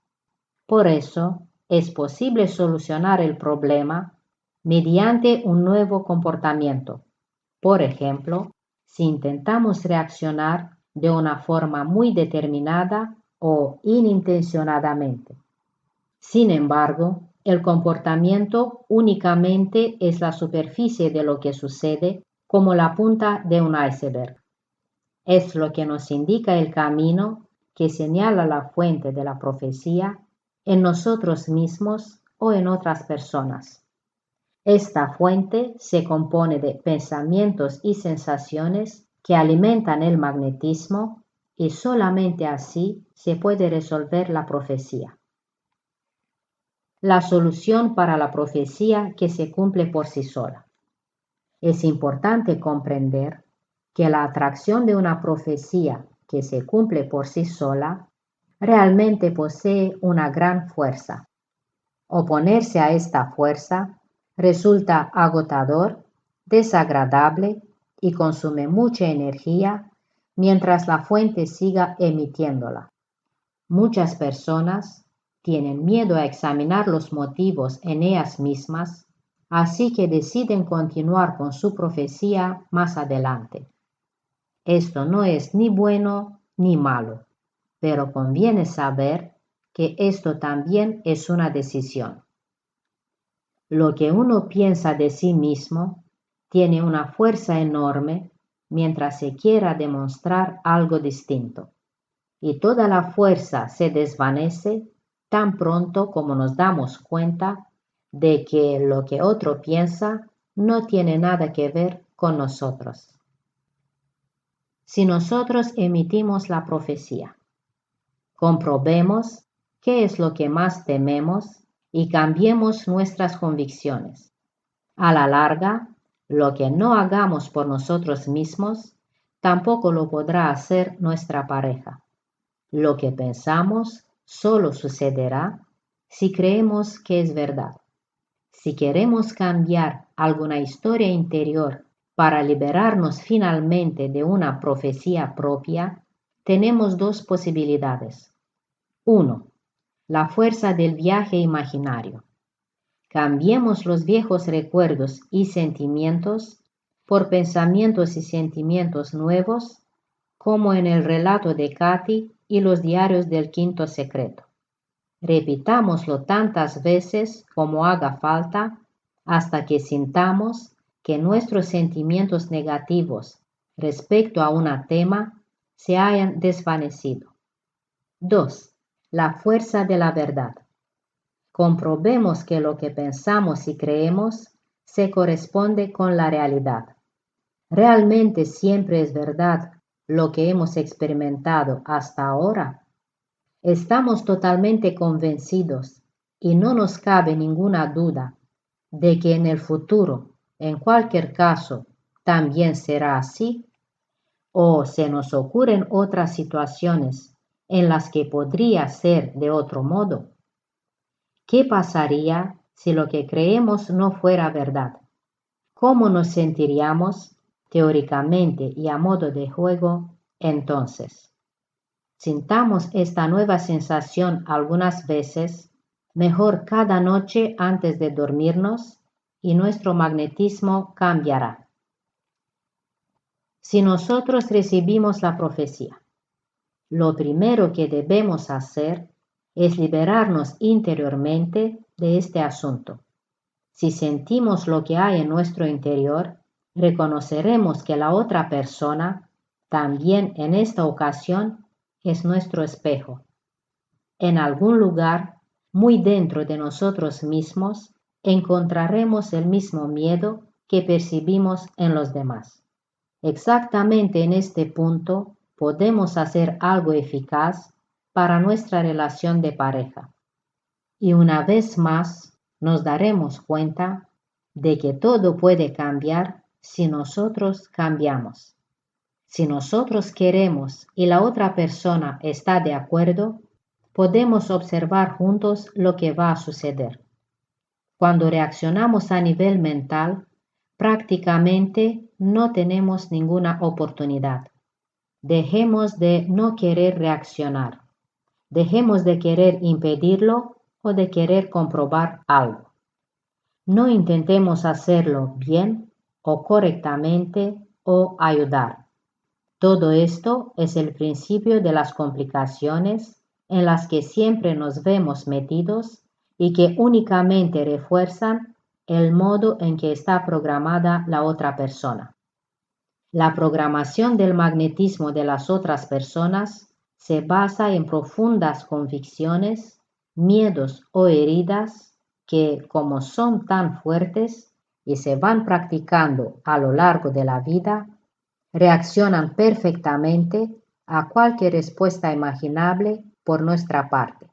Por eso, es posible solucionar el problema mediante un nuevo comportamiento. Por ejemplo, si intentamos reaccionar de una forma muy determinada o inintencionadamente. Sin embargo, el comportamiento únicamente es la superficie de lo que sucede, como la punta de un iceberg. Es lo que nos indica el camino que señala la fuente de la profecía en nosotros mismos o en otras personas. Esta fuente se compone de pensamientos y sensaciones que alimentan el magnetismo y solamente así se puede resolver la profecía. La solución para la profecía que se cumple por sí sola. Es importante comprender que la atracción de una profecía que se cumple por sí sola realmente posee una gran fuerza. Oponerse a esta fuerza resulta agotador, desagradable y consume mucha energía mientras la fuente siga emitiéndola. Muchas personas tienen miedo a examinar los motivos en ellas mismas, así que deciden continuar con su profecía más adelante. Esto no es ni bueno ni malo, pero conviene saber que esto también es una decisión. Lo que uno piensa de sí mismo tiene una fuerza enorme mientras se quiera demostrar algo distinto, y toda la fuerza se desvanece tan pronto como nos damos cuenta de que lo que otro piensa no tiene nada que ver con nosotros. Si nosotros emitimos la profecía, comprobemos qué es lo que más tememos y cambiemos nuestras convicciones. A la larga, lo que no hagamos por nosotros mismos, tampoco lo podrá hacer nuestra pareja. Lo que pensamos solo sucederá si creemos que es verdad. Si queremos cambiar alguna historia interior para liberarnos finalmente de una profecía propia, tenemos dos posibilidades. 1. La fuerza del viaje imaginario. Cambiemos los viejos recuerdos y sentimientos por pensamientos y sentimientos nuevos, como en el relato de Katy y los diarios del quinto secreto. Repitámoslo tantas veces como haga falta hasta que sintamos que nuestros sentimientos negativos respecto a un tema se hayan desvanecido. 2. La fuerza de la verdad. Comprobemos que lo que pensamos y creemos se corresponde con la realidad. ¿Realmente siempre es verdad lo que hemos experimentado hasta ahora? Estamos totalmente convencidos y no nos cabe ninguna duda de que en el futuro, en cualquier caso, también será así, o se nos ocurren otras situaciones en las que podría ser de otro modo. ¿Qué pasaría si lo que creemos no fuera verdad? ¿Cómo nos sentiríamos, teóricamente y a modo de juego, entonces? Sintamos esta nueva sensación algunas veces, mejor cada noche antes de dormirnos, y nuestro magnetismo cambiará. Si nosotros recibimos la profecía, lo primero que debemos hacer es liberarnos interiormente de este asunto. Si sentimos lo que hay en nuestro interior, reconoceremos que la otra persona, también en esta ocasión, es nuestro espejo. En algún lugar, muy dentro de nosotros mismos, encontraremos el mismo miedo que percibimos en los demás. Exactamente en este punto podemos hacer algo eficaz para nuestra relación de pareja. Y una vez más nos daremos cuenta de que todo puede cambiar si nosotros cambiamos. Si nosotros queremos y la otra persona está de acuerdo, podemos observar juntos lo que va a suceder. Cuando reaccionamos a nivel mental, prácticamente no tenemos ninguna oportunidad. Dejemos de no querer reaccionar. Dejemos de querer impedirlo o de querer comprobar algo. No intentemos hacerlo bien o correctamente o ayudar. Todo esto es el principio de las complicaciones en las que siempre nos vemos metidos y que únicamente refuerzan el modo en que está programada la otra persona. La programación del magnetismo de las otras personas se basa en profundas convicciones, miedos o heridas que, como son tan fuertes y se van practicando a lo largo de la vida, reaccionan perfectamente a cualquier respuesta imaginable por nuestra parte.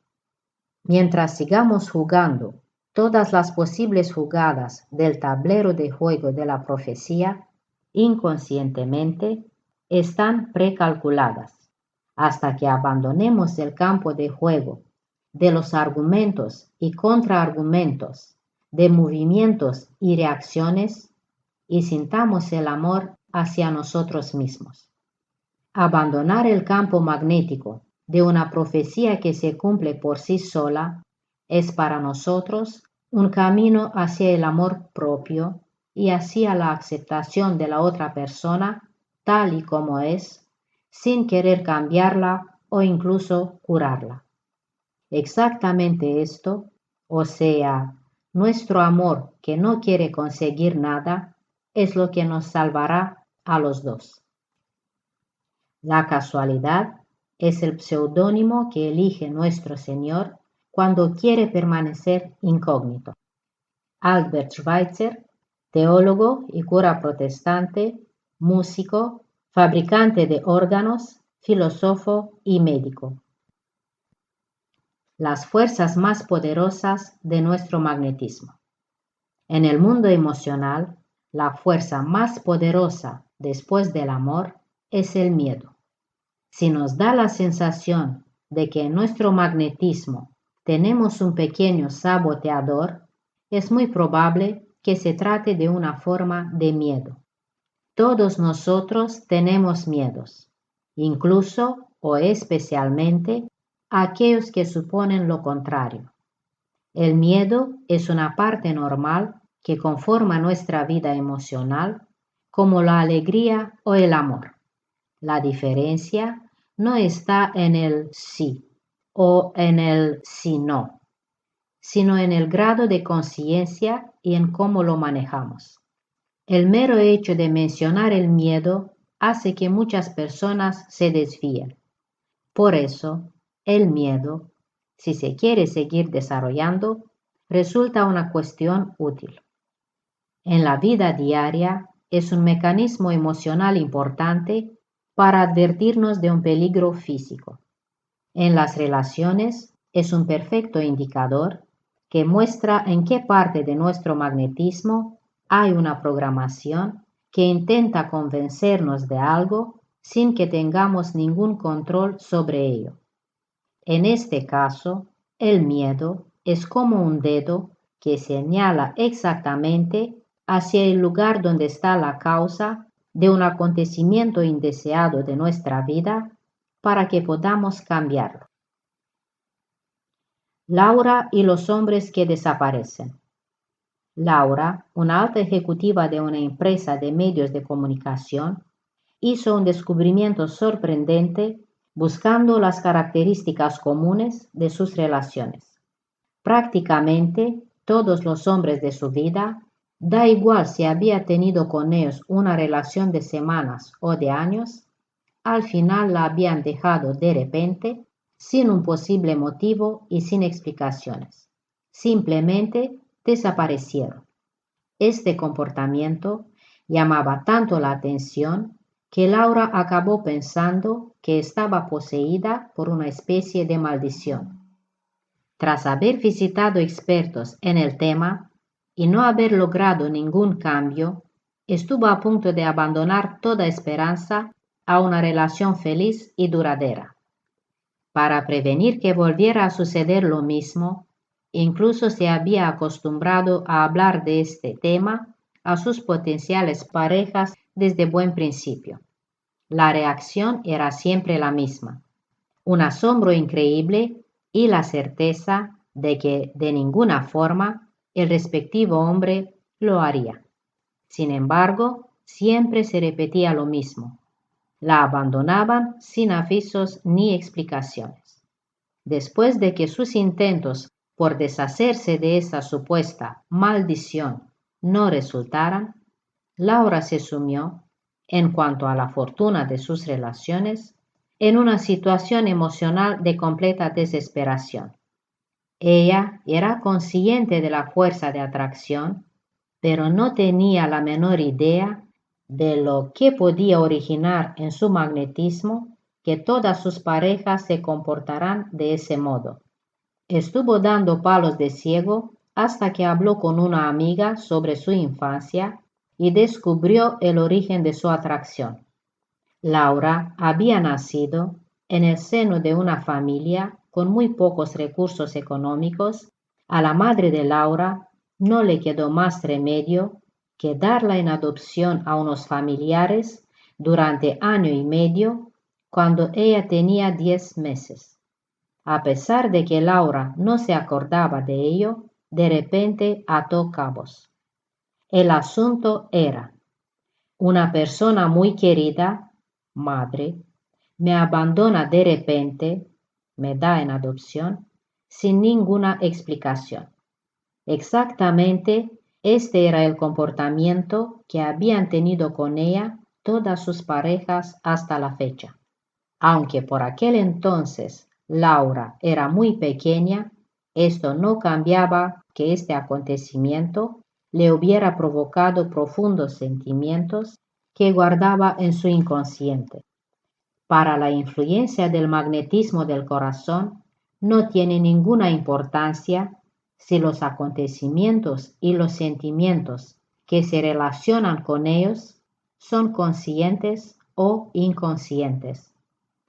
Mientras sigamos jugando todas las posibles jugadas del tablero de juego de la profecía, inconscientemente, están precalculadas, hasta que abandonemos el campo de juego de los argumentos y contraargumentos, de movimientos y reacciones, y sintamos el amor hacia nosotros mismos. Abandonar el campo magnético de una profecía que se cumple por sí sola es para nosotros un camino hacia el amor propio y hacia la aceptación de la otra persona tal y como es, sin querer cambiarla o incluso curarla. Exactamente esto, o sea, nuestro amor que no quiere conseguir nada, es lo que nos salvará a los dos. La casualidad es el pseudónimo que elige nuestro Señor cuando quiere permanecer incógnito. Albert Schweitzer, teólogo y cura protestante, músico, fabricante de órganos, filósofo y médico. Las fuerzas más poderosas de nuestro magnetismo. En el mundo emocional, la fuerza más poderosa después del amor es el miedo. Si nos da la sensación de que en nuestro magnetismo tenemos un pequeño saboteador, es muy probable que se trate de una forma de miedo. Todos nosotros tenemos miedos, incluso o especialmente aquellos que suponen lo contrario. El miedo es una parte normal que conforma nuestra vida emocional, como la alegría o el amor. La diferencia no está en el sí o en el sí no, sino en el grado de conciencia y en cómo lo manejamos. El mero hecho de mencionar el miedo hace que muchas personas se desvíen. Por eso, el miedo, si se quiere seguir desarrollando, resulta una cuestión útil. En la vida diaria es un mecanismo emocional importante para advertirnos de un peligro físico. En las relaciones es un perfecto indicador que muestra en qué parte de nuestro magnetismo hay una programación que intenta convencernos de algo sin que tengamos ningún control sobre ello. En este caso, el miedo es como un dedo que señala exactamente hacia el lugar donde está la causa de un acontecimiento indeseado de nuestra vida para que podamos cambiarlo. Laura y los hombres que desaparecen. Laura, una alta ejecutiva de una empresa de medios de comunicación, hizo un descubrimiento sorprendente buscando las características comunes de sus relaciones. Prácticamente todos los hombres de su vida, da igual si había tenido con ellos una relación de semanas o de años, al final la habían dejado de repente, sin un posible motivo y sin explicaciones. Simplemente desaparecieron. Este comportamiento llamaba tanto la atención que Laura acabó pensando que estaba poseída por una especie de maldición. Tras haber visitado expertos en el tema y no haber logrado ningún cambio, estuvo a punto de abandonar toda esperanza a una relación feliz y duradera. Para prevenir que volviera a suceder lo mismo, incluso se había acostumbrado a hablar de este tema a sus potenciales parejas desde buen principio. La reacción era siempre la misma: un asombro increíble y la certeza de que de ninguna forma el respectivo hombre lo haría. Sin embargo, siempre se repetía lo mismo. La abandonaban sin avisos ni explicaciones. Después de que sus intentos por deshacerse de esa supuesta maldición no resultaran, Laura se sumió, en cuanto a la fortuna de sus relaciones, en una situación emocional de completa desesperación. Ella era consciente de la fuerza de atracción, pero no tenía la menor idea de lo que podía originar en su magnetismo que todas sus parejas se comportarán de ese modo. Estuvo dando palos de ciego hasta que habló con una amiga sobre su infancia y descubrió el origen de su atracción. Laura había nacido en el seno de una familia con muy pocos recursos económicos. A la madre de Laura no le quedó más remedio que darla en adopción a unos familiares durante año y medio cuando ella tenía 10 meses. A pesar de que Laura no se acordaba de ello, de repente ató cabos. El asunto era: una persona muy querida, madre, me abandona de repente, me da en adopción, sin ninguna explicación. Exactamente este era el comportamiento que habían tenido con ella todas sus parejas hasta la fecha. Aunque por aquel entonces Laura era muy pequeña, esto no cambiaba que este acontecimiento le hubiera provocado profundos sentimientos que guardaba en su inconsciente. Para la influencia del magnetismo del corazón no tiene ninguna importancia si los acontecimientos y los sentimientos que se relacionan con ellos son conscientes o inconscientes.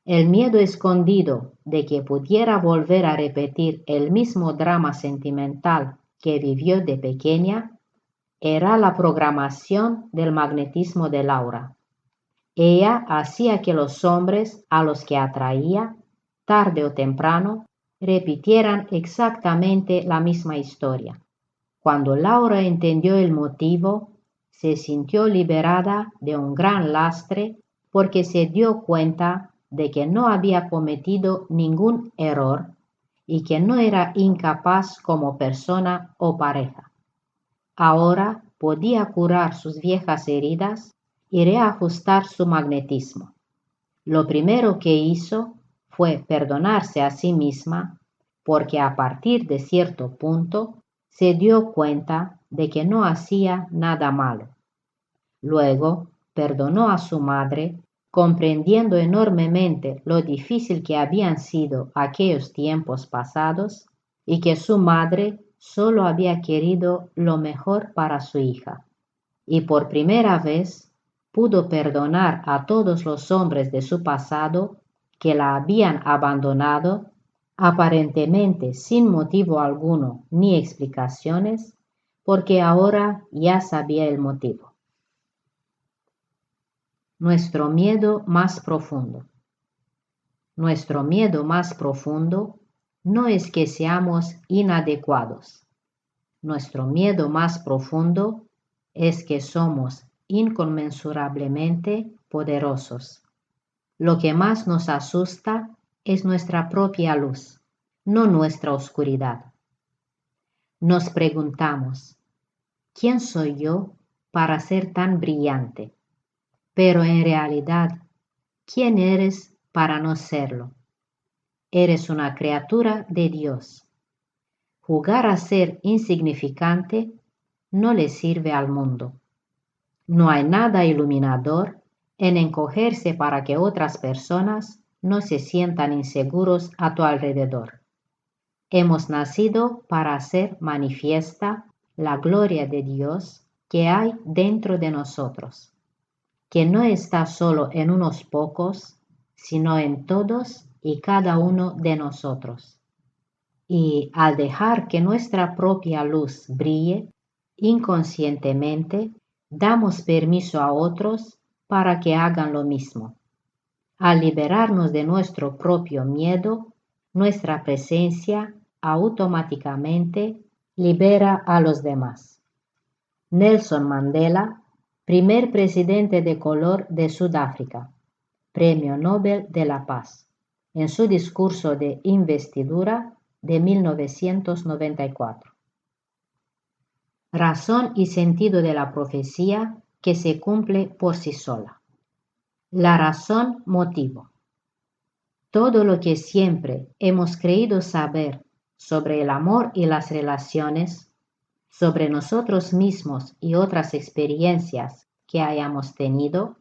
El miedo escondido de que pudiera volver a repetir el mismo drama sentimental que vivió de pequeña era la programación del magnetismo de Laura. Ella hacía que los hombres a los que atraía, tarde o temprano, repitieran exactamente la misma historia. Cuando Laura entendió el motivo, se sintió liberada de un gran lastre porque se dio cuenta de que no había cometido ningún error y que no era incapaz como persona o pareja. Ahora podía curar sus viejas heridas y reajustar su magnetismo. Lo primero que hizo fue perdonarse a sí misma porque a partir de cierto punto se dio cuenta de que no hacía nada malo. Luego perdonó a su madre, comprendiendo enormemente lo difícil que habían sido aquellos tiempos pasados y que su madre solo había querido lo mejor para su hija. Y por primera vez pudo perdonar a todos los hombres de su pasado que la habían abandonado, aparentemente sin motivo alguno ni explicaciones, porque ahora ya sabía el motivo. Nuestro miedo más profundo. Nuestro miedo más profundo no es que seamos inadecuados. Nuestro miedo más profundo es que somos inconmensurablemente poderosos. Lo que más nos asusta es nuestra propia luz, no nuestra oscuridad. Nos preguntamos, ¿quién soy yo para ser tan brillante? Pero en realidad, ¿quién eres para no serlo? Eres una criatura de Dios. Jugar a ser insignificante no le sirve al mundo. No hay nada iluminador en encogerse para que otras personas no se sientan inseguros a tu alrededor. Hemos nacido para hacer manifiesta la gloria de Dios que hay dentro de nosotros, que no está solo en unos pocos, sino en todos y cada uno de nosotros. Y al dejar que nuestra propia luz brille, inconscientemente damos permiso a otros para que hagan lo mismo. Al liberarnos de nuestro propio miedo, nuestra presencia automáticamente libera a los demás. Nelson Mandela, primer presidente de color de Sudáfrica, Premio Nobel de la Paz, en su discurso de investidura de 1994. Razón y sentido de la profecía que se cumple por sí sola. La razón motivo. Todo lo que siempre hemos creído saber sobre el amor y las relaciones, sobre nosotros mismos y otras experiencias que hayamos tenido,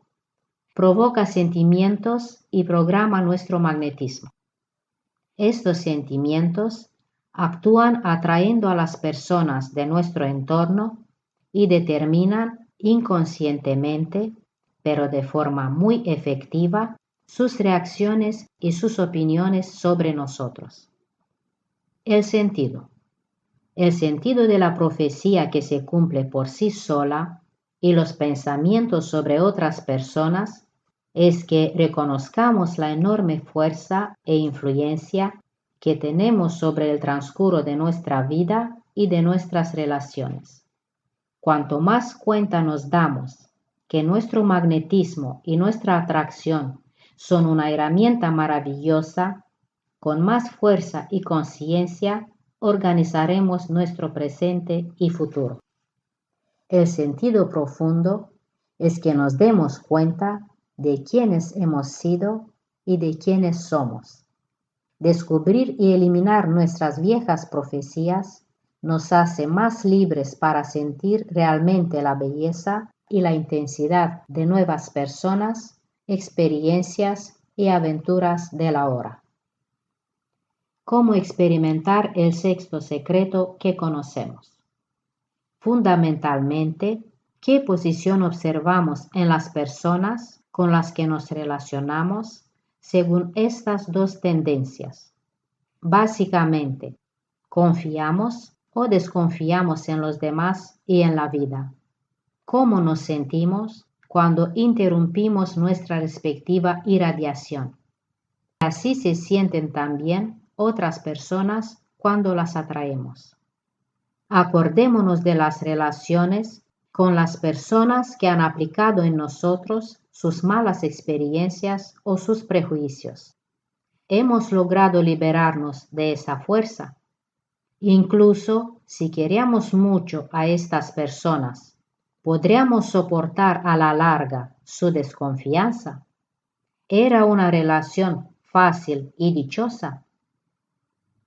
provoca sentimientos y programa nuestro magnetismo. Estos sentimientos actúan atrayendo a las personas de nuestro entorno y determinan inconscientemente, pero de forma muy efectiva, sus reacciones y sus opiniones sobre nosotros. El sentido. El sentido de la profecía que se cumple por sí sola y los pensamientos sobre otras personas es que reconozcamos la enorme fuerza e influencia que tenemos sobre el transcurso de nuestra vida y de nuestras relaciones. Cuanto más cuenta nos damos que nuestro magnetismo y nuestra atracción son una herramienta maravillosa, con más fuerza y conciencia organizaremos nuestro presente y futuro. El sentido profundo es que nos demos cuenta de quiénes hemos sido y de quiénes somos. Descubrir y eliminar nuestras viejas profecías nos hace más libres para sentir realmente la belleza y la intensidad de nuevas personas, experiencias y aventuras del ahora. ¿Cómo experimentar el sexto secreto que conocemos? Fundamentalmente, ¿qué posición observamos en las personas con las que nos relacionamos según estas dos tendencias? Básicamente, ¿confiamos o desconfiamos en los demás y en la vida? ¿Cómo nos sentimos cuando interrumpimos nuestra respectiva irradiación? Así se sienten también otras personas cuando las atraemos. Acordémonos de las relaciones con las personas que han aplicado en nosotros sus malas experiencias o sus prejuicios. Hemos logrado liberarnos de esa fuerza. Incluso si queríamos mucho a estas personas, ¿podríamos soportar a la larga su desconfianza? ¿Era una relación fácil y dichosa?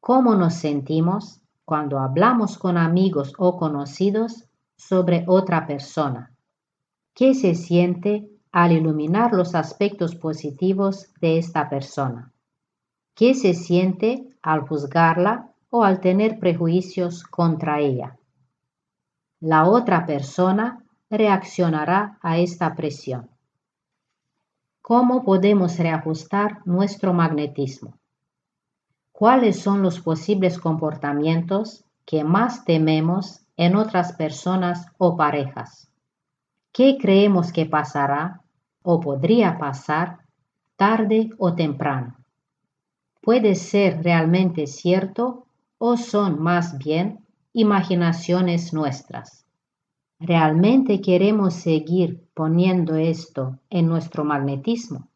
¿Cómo nos sentimos cuando hablamos con amigos o conocidos sobre otra persona? ¿Qué se siente al iluminar los aspectos positivos de esta persona? ¿Qué se siente al juzgarla o al tener prejuicios contra ella? La otra persona reaccionará a esta presión. ¿Cómo podemos reajustar nuestro magnetismo? ¿Cuáles son los posibles comportamientos que más tememos en otras personas o parejas? ¿Qué creemos que pasará o podría pasar tarde o temprano? ¿Puede ser realmente cierto o son más bien imaginaciones nuestras? ¿Realmente queremos seguir poniendo esto en nuestro magnetismo?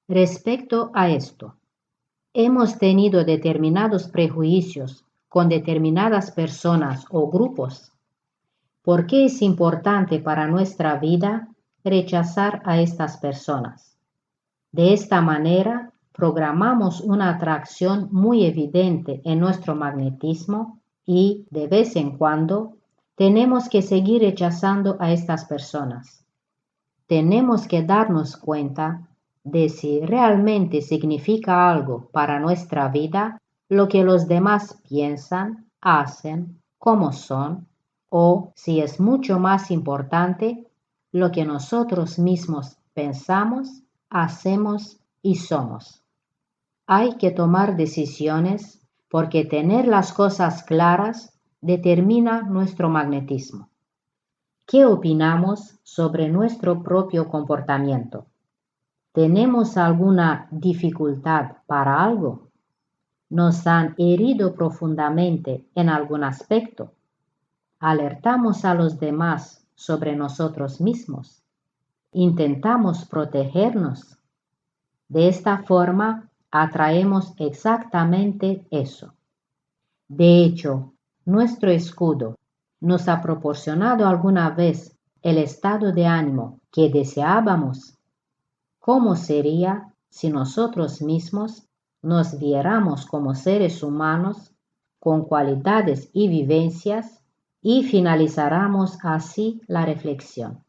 Respecto a esto, ¿hemos tenido determinados prejuicios con determinadas personas o grupos? ¿Por qué es importante para nuestra vida rechazar a estas personas? De esta manera, programamos una atracción muy evidente en nuestro magnetismo y, de vez en cuando, tenemos que seguir rechazando a estas personas. Tenemos que darnos cuenta de si realmente significa algo para nuestra vida lo que los demás piensan, hacen, cómo son, o si es mucho más importante lo que nosotros mismos pensamos, hacemos y somos. Hay que tomar decisiones porque tener las cosas claras determina nuestro magnetismo. ¿Qué opinamos sobre nuestro propio comportamiento? ¿Tenemos alguna dificultad para algo? ¿Nos han herido profundamente en algún aspecto? ¿Alertamos a los demás sobre nosotros mismos? ¿Intentamos protegernos? De esta forma, atraemos exactamente eso. De hecho, nuestro escudo nos ha proporcionado alguna vez el estado de ánimo que deseábamos. ¿Cómo sería si nosotros mismos nos viéramos como seres humanos con cualidades y vivencias y finalizáramos así la reflexión?